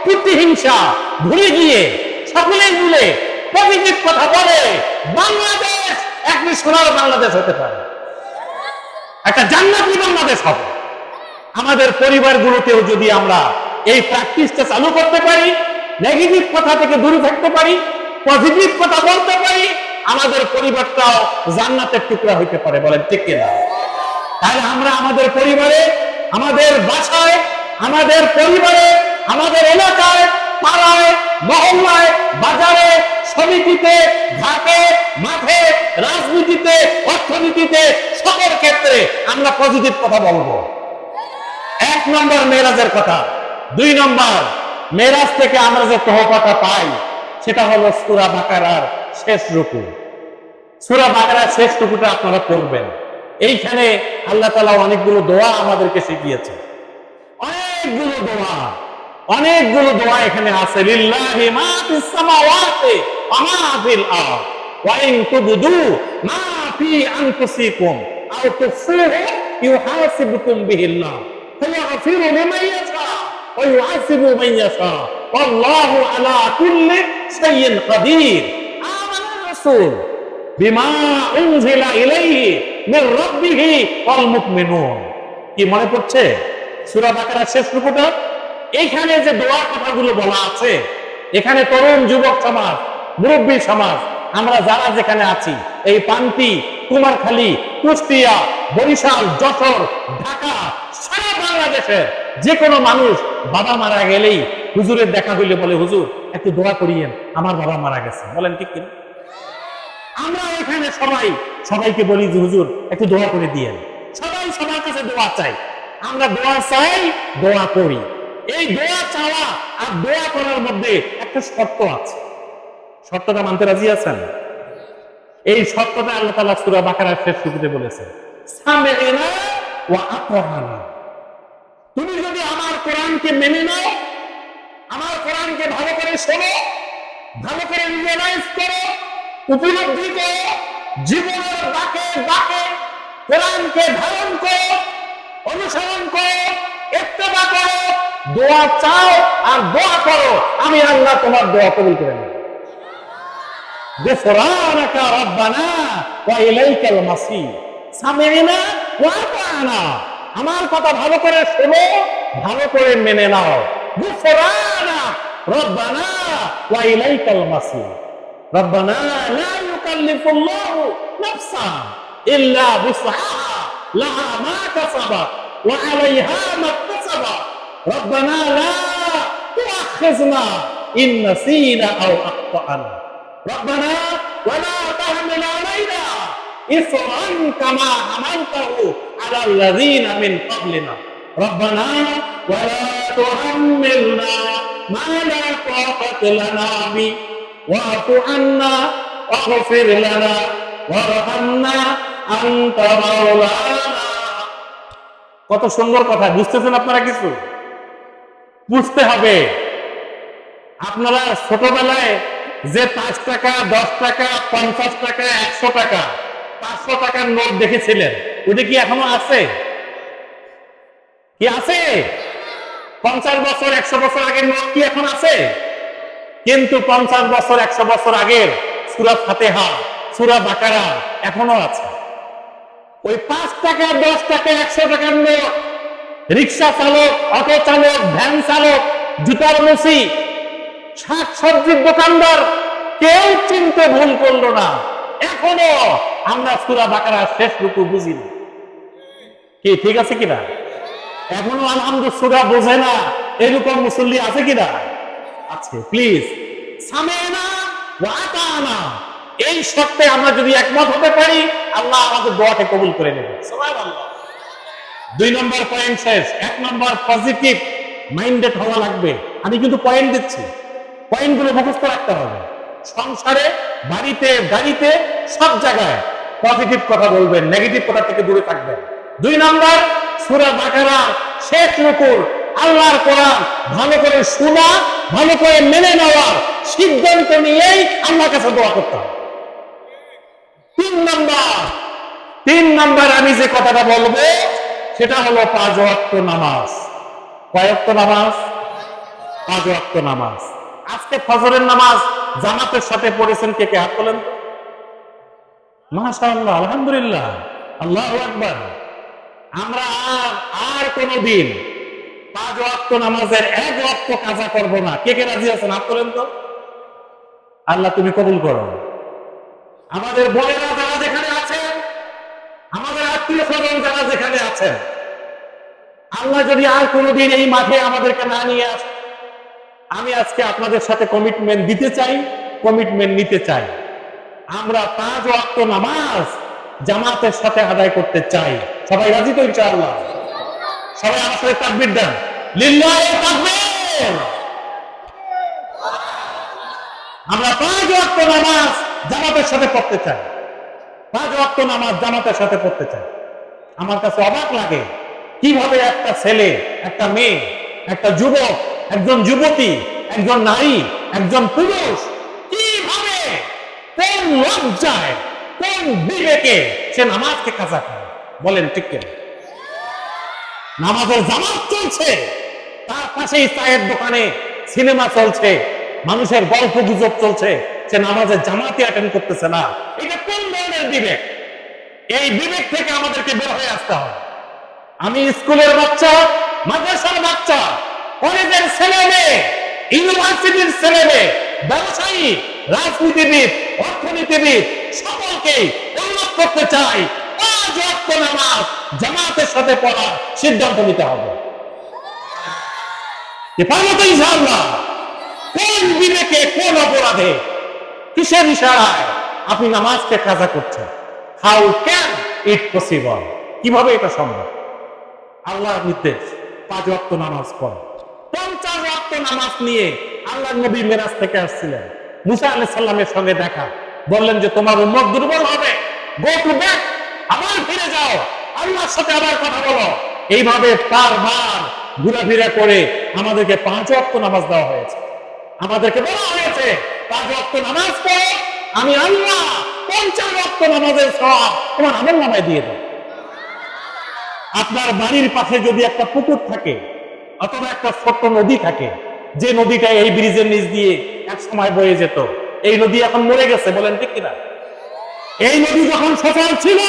প্রতিহিংসা ভুলে গিয়ে সকলে মিলে পজিটিভ কথা বলে, বাংলাদেশ একটি সোনার বাংলাদেশ হতে পারে, একটা জান্নাতি বাংলাদেশ হবে। আমাদের পরিবারগুলোতেও যদি আমরা এই প্র্যাকটিসটা চালু করতে পারি, নেগেটিভ কথা থেকে দূরে থাকতে পারি, পজিটিভ কথা বলতে পারি, আমাদের পরিবারটাও জান্নাতের টুকরা হইতে পারে। বলেন ঠিক কিনা? তাহলে আমরা আমাদের পরিবারে, আমাদের বাসায়, আমাদের পরিবারে, আমাদের এলাকায়, পাড়ায়, মহল্লায়, বাজারে, সমিতিতে, ঘাটে, মাঠে, রাজনীতিতে, অর্থনীতিতে, সকল ক্ষেত্রে আমরা পজিটিভ কথা বলবো। 1 নম্বর মেরাজের কথা। 2 নম্বর, মেরাজ থেকে আমরা যে তোহফাটা পাই সেটা হলো সূরা বাকারার শেষ রুকু। সূরা বাকারার শেষ রুকুটা আপনারা পড়বেন। এইখানে আল্লাহ তাআলা অনেকগুলো দোয়া আমাদেরকে শিখিয়েছে, অনেকগুলো দোয়া এখানে আছে। লিল্লাহি মা ফিস সামাওয়াতি ওয়া মা ফিল আরদ ওয়া ইন তুবদু মা ফি আনফুসিকুম আও তুখফুহু ইউহাসিবকুম বিহিল্লাহ ফায়াগফিরু লিমান ইয়াশা ওয়া ইউআসিবু মান ইয়াশা ওয়াল্লাহু আলা কুল্লি শাইইন কাদির। আমানা রাসূল বিমা উনজিলা ইলাইহি মির রাব্বিহি ওয়াল মুমিনুন। কি মনে পড়ছে সূরা বাকারার শেষ রুকুটা? এইখানে যে দোয়ার কথাগুলো বলা আছে, এখানে তরুণ যুবক সমাজ, মুরব্বী সমাজ, আমরা যারা যেখানে আছি, এই পান্তি, কুমারখালী, কুষ্টিয়া, বরিশাল, যশোর, ঢাকা, সারা বাংলাদেশের যে কোনো মানুষ বাবা মারা গেলেই হুজুরের দেখা হইলে বলে, হুজুর একটু দোয়া করিয়েন, আমার বাবা মারা গেছে। বলেন ঠিক কিনা? আমরা এখানে সবাইকে বলি যে হুজুর একটু দোয়া করে দিয়েন। সবাই সবার কাছে দোয়া চাই, আমরা দোয়া চাই, দোয়া করি। এই দোয়া চাওয়া আর দোয়া করার মধ্যে একটা শর্ত আছে। শর্তটা মানতে রাজি আছেন? এই শর্তটা আল্লাহ তাআলা সূরা বাকারার শেষ রুকুতে বলেছেন, সামি'না ওয়া আতা'না। তুমি যদি আমার কোরআনকে মেনে নাও, আমার কোরআনকে ভালো করে শোনো, ভালো করে রিয়েলাইজ করো, উপলব্ধি করো, জীবনের বাঁকে বাঁকে কোরআনকে ধারণ করো, অনুসরণ করো, ইত্তেবা করো, দোয়া চাও আর দোয়া করো, আমি আল্লাহ তোমার দোয়া কবুল করে নেব। গুফরানাকা রাব্বানা ওয়া ইলাইকাল মাসির। সামি'না ওয়া আতা'না। আমার কথা ভালো করে শোনো, ভালো করে মেনে নাও। গুফরানা রাব্বানা ওয়া ইলাইকাল মাসির। রাব্বানা লা ইউকাল্লিফুল্লাহু নাফসান ইল্লা বুসআহা লাহা মা কাসাবাত ওয়া আলাইহা মা কাসাবাত। রাব্বানা লা তুআখিযনা ইন নাসিনা আও আখতা'না। ربنا ولا تحمل علينا إصرا كما حملته على الذين من قبلنا ربنا ولا تحملنا ما لا طاقة لنا به واعف عنا واغفر لنا وارحمنا أنت مولانا। কত সুন্দর কথা, বুঝতেছেন আপনারা? কিছু বুঝতে হবে। আপনারা ছোটবেলায় যে 5 টাকা, 10 টাকা, 50 টাকা, 100 টাকা, 500 টাকার নোট দেখেছিলেন, ওটা কি এখনো আছে? কি আছে? 50 বছর 100 বছর আগের নোট কি এখন আছে? কিন্তু 50 বছর 100 বছর আগের সূরা ফাতিহা, সূরা বাকারা এখনো আছে। ওই 5 টাকা, 10 টাকা, 100 টাকার নোট রিক্সা চালক, অটো চালক, ভ্যান চালক, জুতার মুসি, শাকসবজির দোকানদার কেউ চিনতে ভুল করলো না। এখনো আমরা সূরা বাকারার শেষ রুকু বুঝি না। কি ঠিক আছে কিনা? এখনো আলহামদুলিল্লাহ সূরা বোঝে না এরকম মুসল্লি আছে কিনা? আছে। প্লিজ সামি'না ওয়া আতা'না, এই শর্তে আমরা যদি একমত হতে পারি, আল্লাহ আমাদের দোয়াকে কবুল করে নেবে। সুবহানাল্লাহ। 2 নম্বর পয়েন্ট শেষ। 1 নম্বর পজিটিভ মাইন্ডেড হওয়া লাগবে। আমি কিন্তু পয়েন্ট দিচ্ছি, পয়েন্টগুলো মুখস্থ রাখতে হবে। সংসারে, বাড়িতে, গাড়িতে, সব জায়গায় পজিটিভ কথা বলবেন, নেগেটিভ কথা থেকে দূরে থাকবেন। 2 নম্বর, সূরা বাকারা শেষ রুকুর আল্লাহর কোরআন ভালো করে শোনা, ভালো করে মেনে নেওয়ার সিদ্ধান্ত নিয়েই আল্লাহর কাছে দোয়া করতে হবে। 3 নম্বর আমি যে কথাটা বলবো সেটা হলো 5 ওয়াক্ত নামাজ। কয় ওয়াক্ত নামাজ? 5 ওয়াক্ত নামাজ। আজকে ফজরের নামাজ জামাতের সাথে পড়েছেন কে কে? হাত তোলেন তো। মাশাআল্লাহ, আলহামদুলিল্লাহ, আল্লাহু আকবার। আমরা আর কোনদিন 5 ওয়াক্ত নামাজের 1 ওয়াক্ত কাজা করব না। কে কে রাজি আছেন? হাত তোলেন তো। আল্লাহ তুমি কবুল করো। আমাদের বোনেরা যারা যেখানে আছেন, আমাদের আত্মীয় স্বজন যারা যেখানে আছেন, আল্লাহ যদি আর কোনদিন এই মাঠে আমাদেরকে না নিয়ে আসে, আমি আজকে আপনাদের সাথে কমিটমেন্ট দিতে চাই, কমিটমেন্ট নিতে চাই। আমরা 5 ওয়াক্ত নামাজ জামাতের সাথে আদায় করতে চাই। সবাই রাজি তো ইনশাআল্লাহ? সবাই আমার সাথে তাকবীর দেন। লিল্লাহি তাকবীর। আমরা 5 ওয়াক্ত নামাজ জামাতের সাথে পড়তে চাই। 5 ওয়াক্ত নামাজ জামাতের সাথে পড়তে চাই। আমার কাছে অবাক লাগে কিভাবে একটা ছেলে, একটা মেয়ে, একটা যুবক, একজন যুবতী, একজন নারী, একজন পুরুষ কিভাবে, কোন লজ্জায়, কোন বিবেকে সে নামাজকে কাজা করে। বলেন ঠিক কিনা? নামাজের জামাত চলছে, তার পাশেই চায়ের দোকানে সিনেমা চলছে, মানুষের গল্প গুজব চলছে, সে নামাজের জামাতে অ্যাটেন্ড করতেছে না। এটা কোন ধরনের বিবেক? এই বিবেক থেকে আমাদেরকে বের হয়ে আসতে হবে। আমি স্কুলের বাচ্চা, মাদ্রাসার বাচ্চা, কলেজের ছেলে মেয়ে, ইউনিভার্সিটির ছেলে মেয়ে, ব্যবসায়ী, রাজনীতিবিদ, অর্থনীতিবিদ সকলকে উন্নত করতে চাই। 5 ওয়াক্ত নামাজ জামাতের সাথে পড়ার সিদ্ধান্ত নিতে হবে। পারবো তো ইনশাআল্লাহ? কোন বিবেকে, কোন অপরাধে, কিসের ইশারায় আপনি নামাজকে কাজা করছেন? How can it possible? কিভাবে এটা সম্ভব? আল্লাহর নির্দেশ 5 ওয়াক্ত নামাজ পড়ো। 50 ওয়াক্ত নামাজ নিয়ে আল্লাহর নবী মেরাজ থেকে আসছিলেন। মুসা আলাইহিস সালামের সঙ্গে দেখা, বললেন যে তোমার উম্মত দুর্বল হবে, গো টু ব্যাক, আবার ফিরে যাও, আল্লাহর সাথে আবার কথা বলো। এইভাবে বারবার ঘোরাফেরা করে আমাদেরকে 5 ওয়াক্ত নামাজ দেওয়া হয়েছে। আমাদেরকে বলা হয়েছে 5 ওয়াক্ত নামাজ পড়ো, আমি আল্লাহ 50 ওয়াক্ত নামাজের সওয়াব তোমার আমলনামায় দিয়ে দেব। আপনার বাড়ির পাশে যদি একটা পুকুর থাকে অথবা একটা ছোট্ট নদী থাকে, যে নদীটা এই ব্রিজের নিচ দিয়ে এক সময় বয়ে যেত, এই নদী এখন মরে গেছে, বলেন ঠিক কিনা? এই নদী যখন সচল ছিল,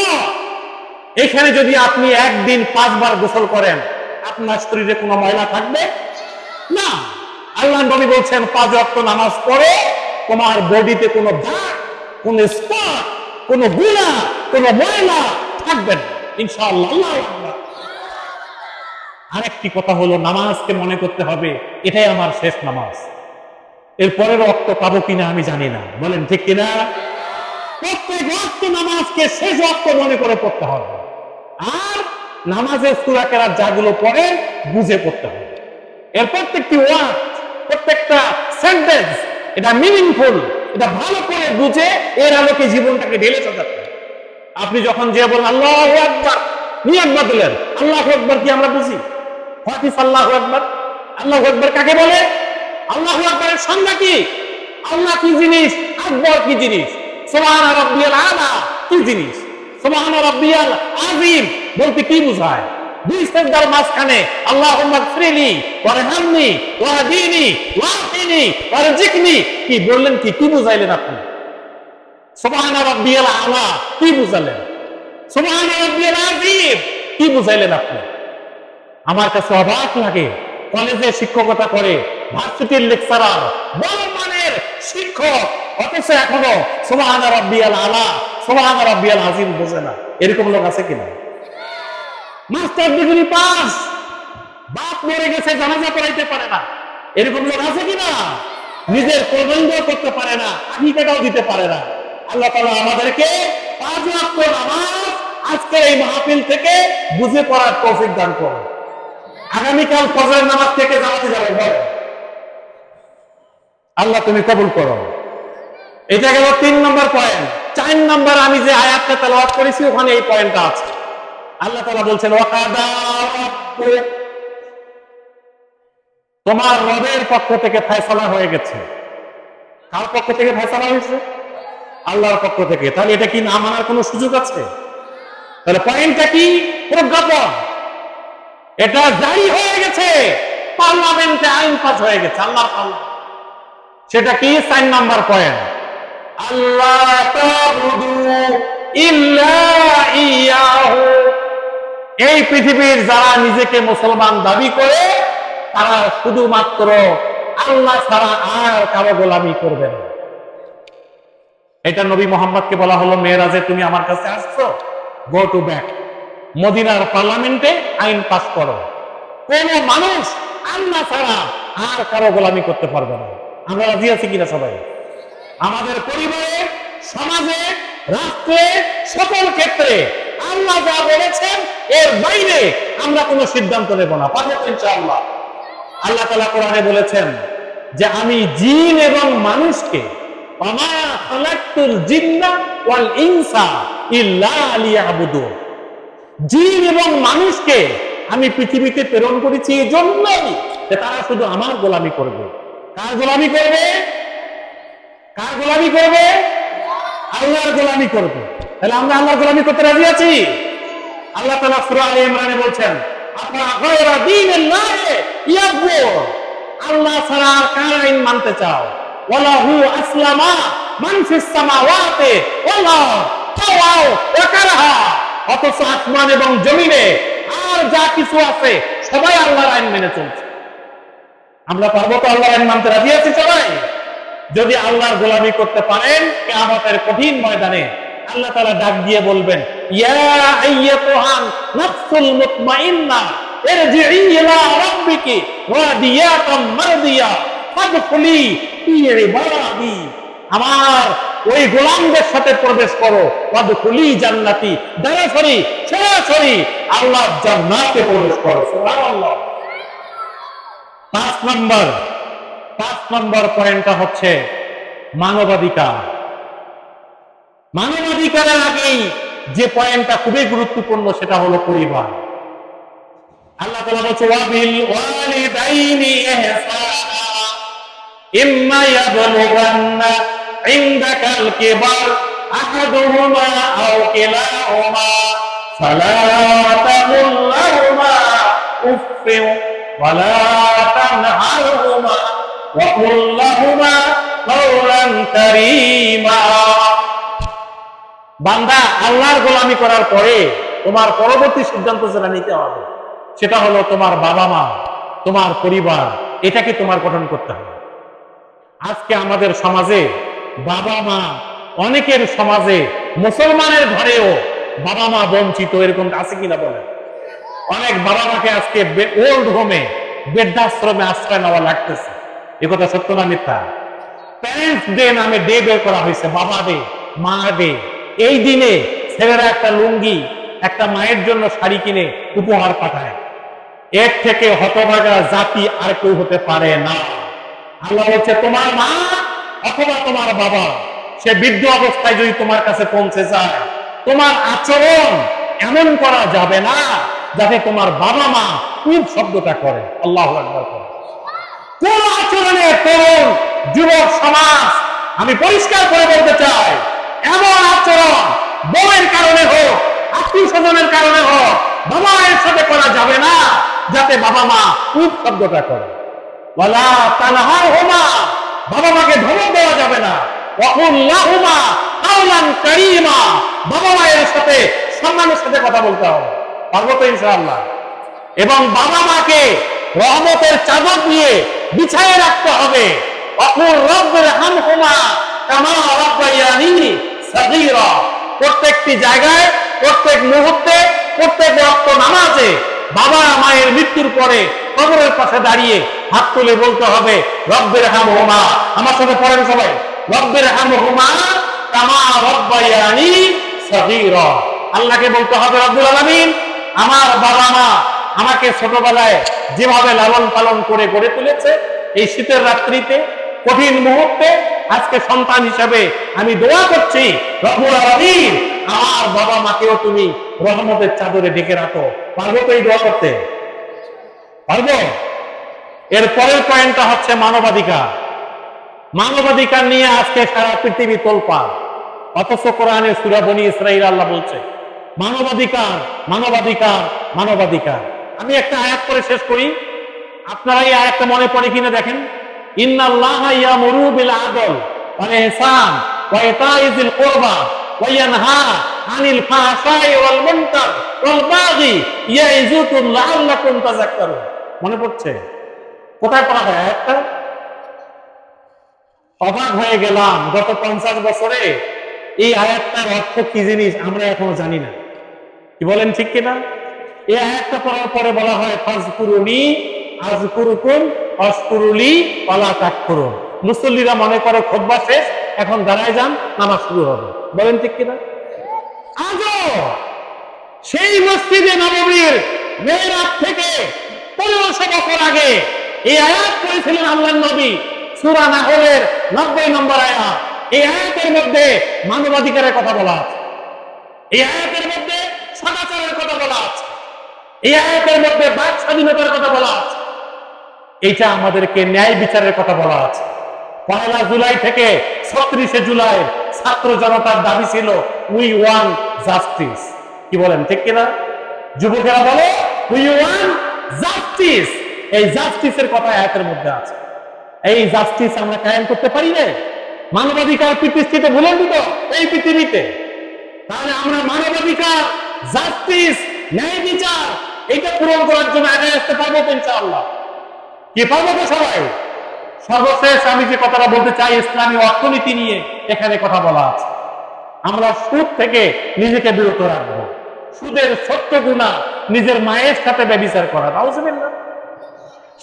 এখানে যদি আপনি একদিন 5 বার গোসল করেন, আপনার শরীরে কোনো ময়লা থাকবে না। আল্লাহ নবী বলছেন 5 ওয়াক্ত নামাজ পড়ে তোমার বডিতে কোনো দাগ, কোনো স্পট, কোনো গুনাহ, কোনো ময়লা থাকবে না ইনশাআল্লাহ। আল্লাহু আকবার। আরেকটি কথা হলো, নামাজকে মনে করতে হবে এটাই আমার শেষ নামাজ, এর পরের ওয়াক্ত পাবো কিনা আমি জানি না, বলেন ঠিক কিনা? প্রত্যেক ওয়াক্ত নামাজকে শেষ ওয়াক্ত মনে করে পড়তে হবে। আর নামাজের সূরা কেরাত যাগুলো পড়ে বুঝে পড়তে হবে। এর প্রত্যেকটি ওয়ার্ড, প্রত্যেকটা সেন্টেন্স এটা মিনিংফুল, এটা ভালো করে বুঝে এর আলোকে জীবনটাকে ঢেলে সাজাতে হবে। আপনি যখন যে বলেন আল্লাহু আকবার, নিয়ত বদলেন। আল্লাহু আকবার কি আমরা বুঝি? হোয়াট ইজ আল্লাহু আকবার? আল্লাহু আকবার কাকে বলে? আল্লাহু আকবারের সংজ্ঞা কি? আল্লাহ কি জিনিস, আকবর কি জিনিস, সুবহান রাব্বিয়াল আলা কি জিনিস, সুবহান রাব্বিয়াল আযীম বলতে কি বোঝায়? দুই সেজদার মাঝখানে আল্লাহুম্মা গফিরলি ওয়ারহামনি ওয়াহদিনি ওয়াহদিনি ওয়ারজিকনি কি বললেন? কি বুঝাইলেন আপনি? সুবহান রাব্বিয়াল আলা কি বুঝালেন? সুবহান রাব্বিয়াল আযীম কি বুঝাইলেন আপনি? আমার কাছে অবাক লাগে, কলেজে শিক্ষকতা করে, ভার্সিটির লেকচারার, বড় মানের শিক্ষক, অথচ এখনো সুবহান রাব্বিয়াল আলা সুবহান রাব্বিয়াল আযীম বোঝে না। এরকম লোক আছে কিনা? মাস্টার ডিগ্রি পাস, বাপ মরে গেছে, জানাজা পড়াইতে পারে না, এরকম লোক আছে কিনা? নিজের প্রবন্ধ করতে পারে না, আকিকাটাও দিতে পারে না। আল্লাহ তাআলা আমাদেরকে 5 ওয়াক্ত নামাজ আজকের এই মাহফিল থেকে বুঝে পড়ার তৌফিক দান করুন। আগামীকাল ফজরের নামাজ থেকে জানাতে যাবেন, বলেন আল্লাহ তুমি কবুল করো। এটা গেল 3 নম্বর পয়েন্ট। 4 নম্বর আমি যে আয়াতটা তেলাওয়াত করেছি ওখানে এই পয়েন্টটা আছে। আল্লাহ তাআলা বলছেন ওয়াকাদা রাব্বুক, তোমার রবের পক্ষ থেকে ফয়সালা হয়ে গেছে। কার পক্ষ থেকে ফয়সালা হয়েছে? আল্লাহর পক্ষ থেকে। তাহলে এটা কি না মানার কোনো সুযোগ আছে? তাহলে পয়েন্টটা কি? প্রজ্ঞাপন, এটা জারি হয়ে গেছে, পার্লামেন্টে আইন পাস হয়ে গেছে আল্লাহর পার্লামেন্ট। সেটা কি? 4 নাম্বার পয়েন্ট, আল্লাহ তা'বুদু ইল্লা ইয়াহু। এই পৃথিবীর যারা নিজেকে মুসলমান দাবি করে তারা শুধুমাত্র আল্লাহ ছাড়া আর কারো গোলামি করবে না। এটা নবী মুহাম্মদকে বলা হলো, মেরাজে তুমি আমার কাছে আসছো, গো টু ব্যাক, মদিনার পার্লামেন্টে আইন পাস করো, কোন মানুষ আল্লাহ ছাড়া আর কারো গোলামি করতে পারবে না। আমরা রাজি আছি কিনা সবাই? আমাদের পরিবারে, সমাজে, রাষ্ট্রে, সকল ক্ষেত্রে আল্লাহ যা বলেছেন এর বাইরে আমরা কোনো সিদ্ধান্ত নেব না, পারবো ইনশাআল্লাহ। আল্লাহ তাআলা কোরআনে বলেছেন যে আমি জিন এবং মানুষকে ওমা খালাকতুল জিন্না ওয়াল ইনসা ইল্লা লিয়াবুদুন, জিন এবং মানুষকে আমি পৃথিবীতে প্রেরণ করেছি এই জন্যই যে তারা শুধু আমার গোলামি করবে। কার গোলামি করবে? কার গোলামি করবে? আল্লাহর গোলামি করবে। তাহলে আমরা আল্লাহর গোলামি করতে রাজি আছি? আল্লাহ তাআলা সূরা আলে ইমরানে বলছেন আপনা গায়রা দীনিল্লাহি ইয়াবুদ, আল্লাহ ছাড়া আর কার আইন মানতে চাও? ওয়ালাহু আসলামা মান ফিস সামাওয়াতি ওয়াল আরদ তাওয়াও ওয়া কারাহা, অথচ আসমান এবং জমিনে আর যা কিছু আছে সবাই আল্লাহর আইন মেনে চলছে। আমরা পারবো তো আল্লাহর আইন মানতে রাজি আছি সবাই? যদি আল্লাহর গোলামি করতে পারেন, কিয়ামতের কঠিন ময়দানে আল্লাহ তাআলা ডাক দিয়ে বলবেন ইয়া আইয়াতুহান নাফসুল মুতমাইন্না ইরজিই ইলা রাব্বিকি রাদিয়াতাম মারদিয়া ফাদখুলি ফি ইবাদি, আমার ওই গোলামদের সাথে প্রবেশ করো, ফাদখুলি জান্নাতি, সরাসরি আল্লাহর জান্নাতে প্রবেশ করো। সুবহানাল্লাহ। 5 নম্বর পয়েন্টটা হচ্ছে মানবাধিকার। মানবাধিকারের আগেই যে পয়েন্টটা খুবই গুরুত্বপূর্ণ সেটা হলো পরিবার। আল্লাহ তাআলা বলেছে ওয়াবিল ওয়ালিদাইনি ইহসানা ইম্মা ইয়াবলুগান্না ইনদাকাল কিবার আহাদুহুমা আও কিলাহুমা ফালা তাকুল লাহুমা উফফিন ওয়ালা তানহারহুমা ওয়া কুল লাহুমা কাওলান কারীমা। বান্দা, আল্লাহর গোলামি করার পরে তোমার পরবর্তী সিদ্ধান্ত যেটা নিতে হবে সেটা হলো তোমার বাবা মা, তোমার পরিবার, এটাকে তোমার গঠন করতে হবে। আজকে আমাদের সমাজে বাবা মা, অনেকের সমাজে মুসলমানের ঘরেও বাবা মা বঞ্চিত, এরকম আছে কিনা বলেন? অনেক বাবা মাকে আজকে ওল্ড হোমে, বৃদ্ধাশ্রমে আশ্রয় নেওয়া লাগতেছে। এ কথা সত্য না মিথ্যা? প্যারেন্টস ডে নামে ডে বের করা হয়েছে, বাবা ডে, মা ডে। এই দিনে ছেলেরা একটা লুঙ্গি, একটা মায়ের জন্য শাড়ি কিনে উপহার পাঠায়। এর থেকে হতভাগা জাতি আর কেউ হতে পারে না। আল্লাহ বলছে তোমার মা অথবা তোমার বাবা সে বৃদ্ধ অবস্থায় যদি তোমার কাছে পৌঁছে যায়, তোমার আচরণ এমন করা যাবে না যাতে তোমার বাবা মা খুব শব্দটা করে। আল্লাহু আকবার করে। কোন আচরণে তরুণ যুবক সমাজ, আমি পরিষ্কার করে বলতে চাই, এমন আচরণ বউয়ের কারণে হোক, আত্মীয় স্বজনের কারণে হোক, বাবা মায়ের সাথে করা যাবে না যাতে বাবা মা খুব শব্দটা করে। ওয়ালা তানহারহুমা, বাবা মাকে ধমক দেওয়া যাবে না। ওয়া কুল লাহুমা কাওলান কারীমা, বাবা মায়ের সাথে সম্মানের সাথে কথা বলতে হবে। পারবো তো ইনশাআল্লাহ? এবং বাবা মাকে রহমতের চাদর দিয়ে বিছায়ে রাখতে হবে। ওয়া কুল রাব্বিরহামহুমা কামা রাব্বায়ানি সাগীরা, প্রত্যেকটি জায়গায়, প্রত্যেক মুহূর্তে, প্রত্যেক ওয়াক্ত নামাজে বাবা মায়ের মৃত্যুর পরে কবরের পাশে দাঁড়িয়ে হাত তুলে বলতে হবে রব্বিরহামহুমা। আমার সাথে পড়েন সবাই, রব্বিরহামহুমা কামা রাব্বায়ানি সাগীরা। আল্লাহকে বলতে হবে রব্বুল আলামিন, আমার বাবা মা আমাকে ছোটবেলায় যেভাবে লালন পালন করে গড়ে তুলেছে, এই শীতের রাত্রিতে, কঠিন মুহূর্তে আজকে সন্তান হিসাবে আমি দোয়া করছি রব্বুল আলামিন আমার বাবা মাকেও তুমি রহমতের চাদরে ঢেকে রাখো। পারবো তো এই দোয়া করতে? পারবো? এর পরের পয়েন্টটা হচ্ছে মানবাধিকার। মানবাধিকার নিয়ে আজকে সারা পৃথিবী তোলপাড়, অথচ কোরআনে সূরা বনী ইসরাঈল আল্লাহ বলছে মানবাধিকার, মানবাধিকার, মানবাধিকার। আমি একটা আয়াত করে শেষ করি, আপনারা এই আয়াতটা মনে পড়ে কিনা দেখেন। ইন্নাল্লাহা ইয়ামুরু বিল আদল ওয়াল ইহসান ওয়া ইতাই যিল কুরবা ওয়া ইয়ানহা আনিল ফাহশাই ওয়াল মুনকার ওয়াল বাগি ইয়াইযুকুম লাআল্লাকুম তাযাক্কারুন। মনে পড়ছে? কোথায় পড়া হয় আয়াতটা? অবাক হয়ে গেলাম, গত 50 বছরে এই আয়াতটার অর্থ কি জিনিস আমরা এখনো জানি না। কি বলেন, ঠিক কিনা? এই আয়াতটা পড়ার পরে বলা হয় ফাজকুরুনি আযকুরুকুম ওয়াশকুরুলি ওয়ালা তাকফুরুন। মুসল্লিরা মনে করে খুতবা শেষ, এখন দাঁড়ায় যান, নামাজ শুরু হবে। বলেন ঠিক কিনা? আজও সেই মসজিদে নববীর মেহরাব থেকে 1500 বছর আগে এই আয়াত পড়েছিলেন আল্লাহর নবী, সূরা নাহলের 90 নম্বর আয়াত। এই আয়াতের মধ্যে মানবাধিকারের কথা বলা আছে, এই আয়াতের মধ্যে সদাচারের কথা বলা আছে, এই আয়াতের মধ্যে বাক স্বাধীনতার কথা বলা আছে, এইটা আমাদেরকে ন্যায় বিচারের কথা বলা আছে। 1 জুলাই থেকে 36 জুলাই ছাত্র জনতার দাবি ছিল উই ওয়ান জাস্টিস। কি বলেন, ঠিক কিনা? যুবকেরা বলে উই ওয়ান জাস্টিস। এই জাস্টিসের কথা আয়াতের মধ্যে আছে। এই জাস্টিস আমরা কায়েম করতে পারি না। মানবাধিকার প্রতিষ্ঠিত ভুলে দিত এই পৃথিবীতে। তাহলে আমরা মানবাধিকার, জাস্টিস, ন্যায় বিচার এটা পূরণ করার জন্য আগে আসতে পারবো তো ইনশাআল্লাহ? কি পারবো তো সবাই? সর্বশেষ আমি যে কথাটা বলতে চাই, ইসলামী অর্থনীতি নিয়ে এখানে কথা বলা আছে। আমরা সুদ থেকে নিজেকে বিরত রাখবো। সুদের ছোট্ট গুনাহ নিজের মায়ের সাথে ব্যভিচার করা, নাউজুবিল্লাহ।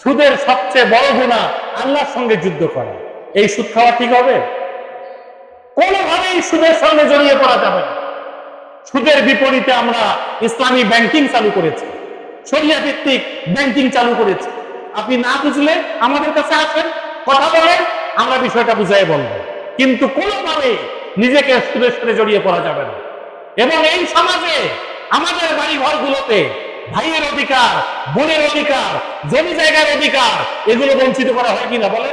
সুদের সবচেয়ে বড় গুনাহ আল্লাহর সঙ্গে যুদ্ধ করা। এই সুদ খাওয়া ঠিক হবে? কোনোভাবেই সুদের সঙ্গে জড়িয়ে পড়া যাবে না। সুদের বিপরীতে আমরা ইসলামী ব্যাংকিং চালু করেছি, শরিয়া ভিত্তিক ব্যাংকিং চালু করেছি। আপনি না বুঝলে আমাদের কাছে আসেন, কথা বলেন, আমরা বিষয়টা বুঝাই বলবো। কিন্তু কোনোভাবে নিজেকে সুদের সাথে জড়িয়ে পড়া যাবে না। এবং এই সমাজে আমাদের বাড়ি ঘরগুলোতে ভাইয়ের অধিকার, বোনের অধিকার, জমি জায়গার অধিকার এগুলো বঞ্চিত করা হয় কিনা বলে?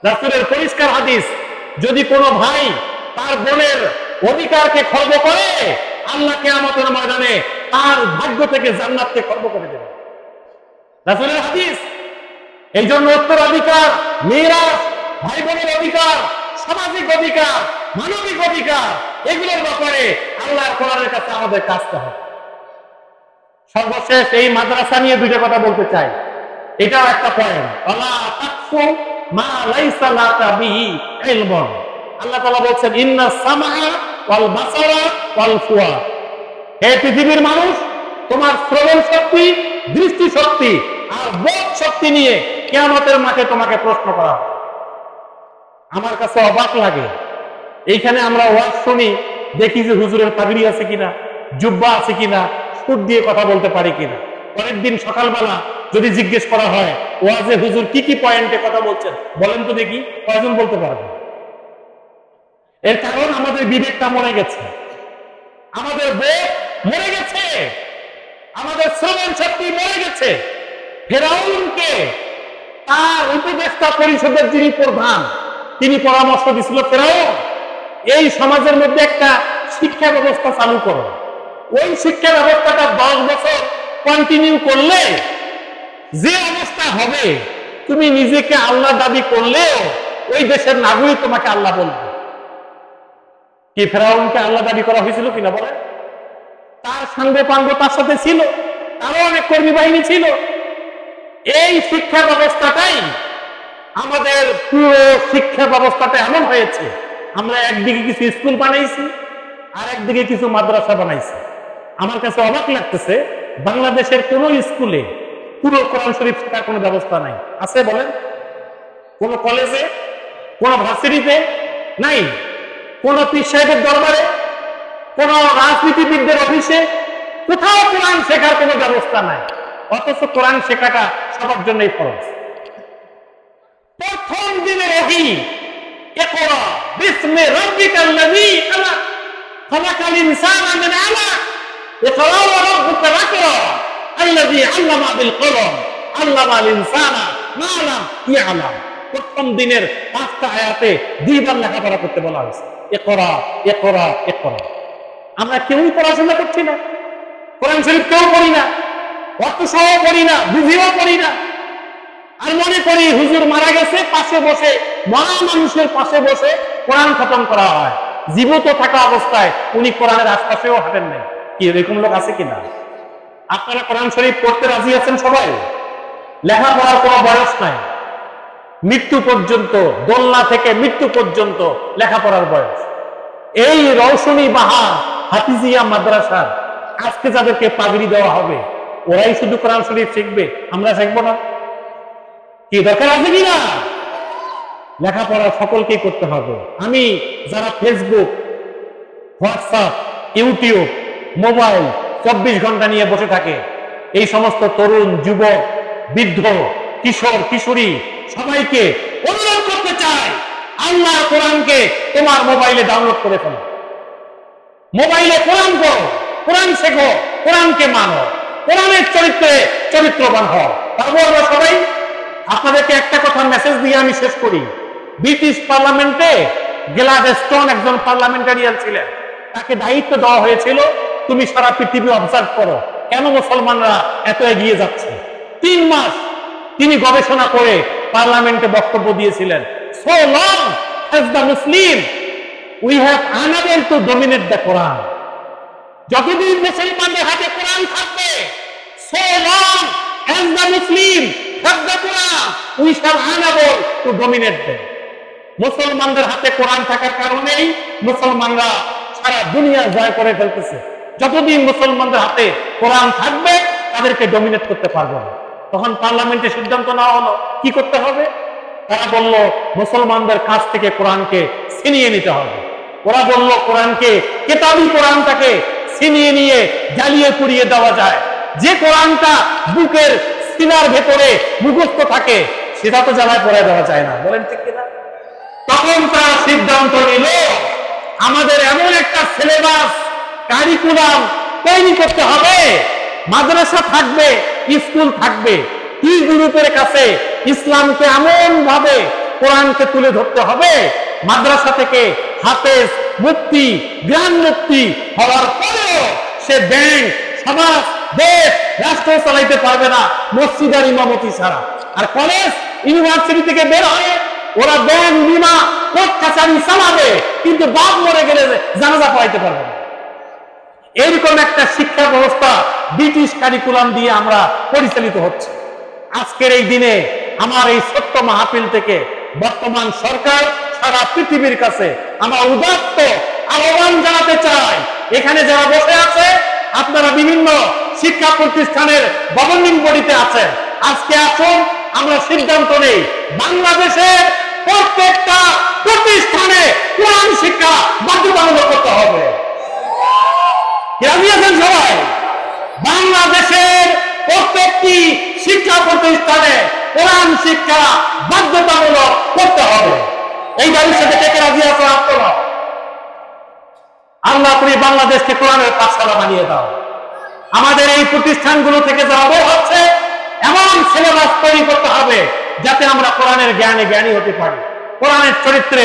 রাসূলের পরিষ্কার হাদিস, যদি কোনো ভাই তার বোনের অধিকারকে খর্ব করে, আল্লাহ কিয়ামতের ময়দানে তার ভাগ্য থেকে জান্নাতকে খর্ব করে দেবে। রাসূলের হাদিস। এই জন্য উত্তরাধিকার, মিরাস, ভাই বোনের অধিকার, সামাজিক অধিকার, মানবিক অধিকার এগুলোর ব্যাপারে আল্লাহর কোরআনের কাছে আমাদের কাজটা হবে। সর্বশেষ এই মাদ্রাসা নিয়ে দুইটা কথা বলতে চাই, এটাও একটা পয়েন্ট। আল্লাহ তাকফু মা লাইসা লাকা বিহি ইলমুন। আল্লাহ তাআলা বলেন ইন্না সামআ ওয়াল বাসারা ওয়াল ফুয়াদ। হে পৃথিবীর মানুষ, তোমার শ্রবণ শক্তি, দৃষ্টি শক্তি আর বোধ শক্তি নিয়ে কিয়ামতের মাঠে তোমাকে প্রশ্ন করা হবে। আমার কাছে অবাক লাগে, এইখানে আমরা ওয়াজ শুনি, দেখি যে হুজুরের পাগড়ি আছে কিনা, জুব্বা আছে কিনা, সুর দিয়ে কথা বলতে পারি কিনা। পরের দিন সকালবেলা যদি জিজ্ঞেস করা হয় ওয়াজে হুজুর কি কি পয়েন্টে কথা বলছেন বলেন তো দেখি, কয়জন বলতে পারবে? এর কারণ আমাদের বিবেকটা মরে গেছে, আমাদের বোধ মরে গেছে, আমাদের শ্রবণ শক্তি মরে গেছে। ফেরাউনকে তার উপদেষ্টা পরিষদের যিনি প্রধান, তিনি পরামর্শ দিয়েছিল, ফেরাউন এই সমাজের মধ্যে একটা শিক্ষা ব্যবস্থা চালু করো। ওই শিক্ষা ব্যবস্থাটা 10 বছর কন্টিনিউ করলে যে অবস্থা হবে, তুমি নিজেকে আল্লাহ দাবি করলেও ওই দেশের নাগরিক তোমাকে আল্লাহ বলবে। কি ফেরাউনকে আল্লাহ দাবি করা হয়েছিল কিনা বলে? তার সঙ্গে পাঙ্গ তার সাথে ছিল, তারও অনেক কর্মী বাহিনী ছিল। এই শিক্ষা ব্যবস্থাটাই আমাদের পুরো শিক্ষা ব্যবস্থাটা এমন হয়েছে, আমরা একদিকে কিছু স্কুল বানাইছি আর একদিকে কিছু মাদ্রাসা বানাইছি। আমার কাছে অবাক লাগতেছে, বাংলাদেশের কোন স্কুলে পুরো কোরআন শরীফ শেখার কোনো ব্যবস্থা নাই। আছে বলেন? কোন কলেজে, কোন ভার্সিটিতে নাই, কোন পীর সাহেবের দরবারে, কোন রাজনীতিবিদদের অফিসে কোথাও কোরআন শেখার কোনো ব্যবস্থা নাই। অথচ কোরআন শেখাটা সবার জন্যই ফরজ। প্রথম দিনের ওহী, ইকরা বিসমি রাব্বিকাল্লাযী খালাক, খালাকাল ইনসানা মিন আলাক, ইকরা ওয়া রাব্বুকাল আকরাম আল্লাযী আল্লামা বিল কলম আল্লামাল ইনসানা মা লাম ইয়ালাম। প্রথম দিনের 5টা আয়াতে 2বার লেখাপড়া করতে বলা হয়েছে, ইকরা ইকরা ইকরা। আমরা কেউই পড়াশোনা করছি না, কোরআন শরীফ কেউ পড়ি না, অর্থ সহ পড়ি না, বুঝিও পড়ি না। আর মনে করি হুজুর মারা গেছে, পাশে বসে, মরা মানুষের পাশে বসে কোরআন খতম করা হয়। জীবিত থাকা অবস্থায় উনি কোরআনের আশপাশেও হাঁটেন নাই। কি এরকম লোক আছে কিনা? আপনারা কোরআন শরীফ পড়তে রাজি আছেন সবাই? লেখাপড়ার কোনো বয়স নাই, মৃত্যু পর্যন্ত, দোলনা থেকে মৃত্যু পর্যন্ত লেখাপড়ার বয়স। এই রওশনী বাহার হাফিজিয়া মাদ্রাসার আজকে যাদেরকে পাগড়ি দেওয়া হবে, ওরাই শুধু কোরআন শরীফ শিখবে, আমরা শিখবো না? কি দরকার আছে কিনা? লেখাপড়া সকলকেই করতে হবে। আমি যারা ফেসবুক, হোয়াটসঅ্যাপ, ইউটিউব, মোবাইল 24 ঘন্টা নিয়ে বসে থাকে, এই সমস্ত তরুণ, যুবক, বৃদ্ধ, কিশোর, কিশোরী সবাইকে অনুরোধ করতে চাই, আল্লাহর কোরআনকে তোমার মোবাইলে ডাউনলোড করে ফেলো। মোবাইলে কোরআন পড়ো, কোরআন শেখো, কোরআনকে মানো, কোরআনের চরিত্রে চরিত্রবান হও। পারবো আমরা সবাই? আপনাদেরকে একটা কথা মেসেজ দিয়ে আমি শেষ করি। ব্রিটিশ পার্লামেন্টে গ্ল্যাডস্টোন একজন পার্লামেন্টারিয়ান ছিলেন, তাকে দায়িত্ব দেওয়া হয়েছিল, তুমি সারা পৃথিবী অবজার্ভ করো কেন মুসলমানরা এত এগিয়ে যাচ্ছে। 3 মাস তিনি গবেষণা করে পার্লামেন্টে বক্তব্য দিয়েছিলেন। So long as the Muslim we have unable to dominate the Quran. যতদিন মুসলমানদের হাতে কোরআন থাকবে, so long as the Muslim have the Quran we shall unable to dominate them. মুসলমানদের হাতে কোরআন থাকার কারণেই মুসলমানরা সারা দুনিয়া জয় করে ফেলতেছে। যতদিন মুসলমানদের হাতে কোরআন থাকবে তাদেরকে ডমিনেট করতে পারবো না। তখন পার্লামেন্টে সিদ্ধান্ত নেওয়া হলো কি করতে হবে। তারা বলল মুসলমানদের কাছ থেকে কোরআনকে ছিনিয়ে নিতে হবে। ওরা বলল কোরআনকে, কেতাবি কোরআনটাকে ছিনিয়ে নিয়ে জ্বালিয়ে পুড়িয়ে দেওয়া যায়। যে কোরআনটা বুকের সিনার ভেতরে মুখস্থ থাকে সেটা তো জ্বালায় পড়ায় দেওয়া যায় না, বলেন ঠিক কিনা? তখন তারা সিদ্ধান্ত নিল আমাদের এমন একটা সিলেবাস কারিকুলাম তৈরি করতে হবে। মাদ্রাসা থাকবে, স্কুল থাকবে, কি গ্রুপের কাছে ইসলামকে এমন ভাবে কোরআনকে তুলে ধরতে হবে, মাদ্রাসা থেকে হাফেজ, মুফতি, গ্রাম মুফতি হওয়ার পরেও সে ব্যাংক, সমাজ, দেশ, রাষ্ট্র চালাইতে পারবে না মসজিদ আর ইমামতি ছাড়া। আর কলেজ ইউনিভার্সিটি থেকে বের হয়ে ওরা ব্যাংক, বিমা, কোর্ট কাছারি চালাবে, কিন্তু বাপ মরে গেলে জানাজা পড়াইতে পারবে না। এরকম একটা শিক্ষা ব্যবস্থা ব্রিটিশ কারিকুলাম দিয়ে আমরা পরিচালিত হচ্ছে। আজকের এই দিনে আমার এই ছোট্ট মাহফিল থেকে বর্তমান সরকার সারা পৃথিবীর কাছে আমার উদাত্ত আহ্বান জানাতে চাই, এখানে যারা বসে আছে আপনারা বিভিন্ন শিক্ষা প্রতিষ্ঠানের গভর্নিং বডিতে আছেন, আজকে আসুন আমরা সিদ্ধান্ত নেই বাংলাদেশের প্রত্যেকটা প্রতিষ্ঠানে কোরআন শিক্ষা বাধ্যতামূলক করতে হবে। রাজি আছেন সবাই? বাংলাদেশের প্রত্যেকটি শিক্ষা প্রতিষ্ঠানে কোরআন শিক্ষা বাধ্যতামূলক করতে হবে। এই দাবির সাথে কে রাজি আছেন? আপনারা আল্লাহ তুমি বাংলাদেশকে কোরআনের পাঠশালা বানিয়ে দাও। আমাদের এই প্রতিষ্ঠানগুলো থেকে যারা বের হচ্ছে এমন সিলেবাস তৈরি করতে হবে যাতে আমরা কোরআনের জ্ঞানী হতে পারি, কোরআনের চরিত্রে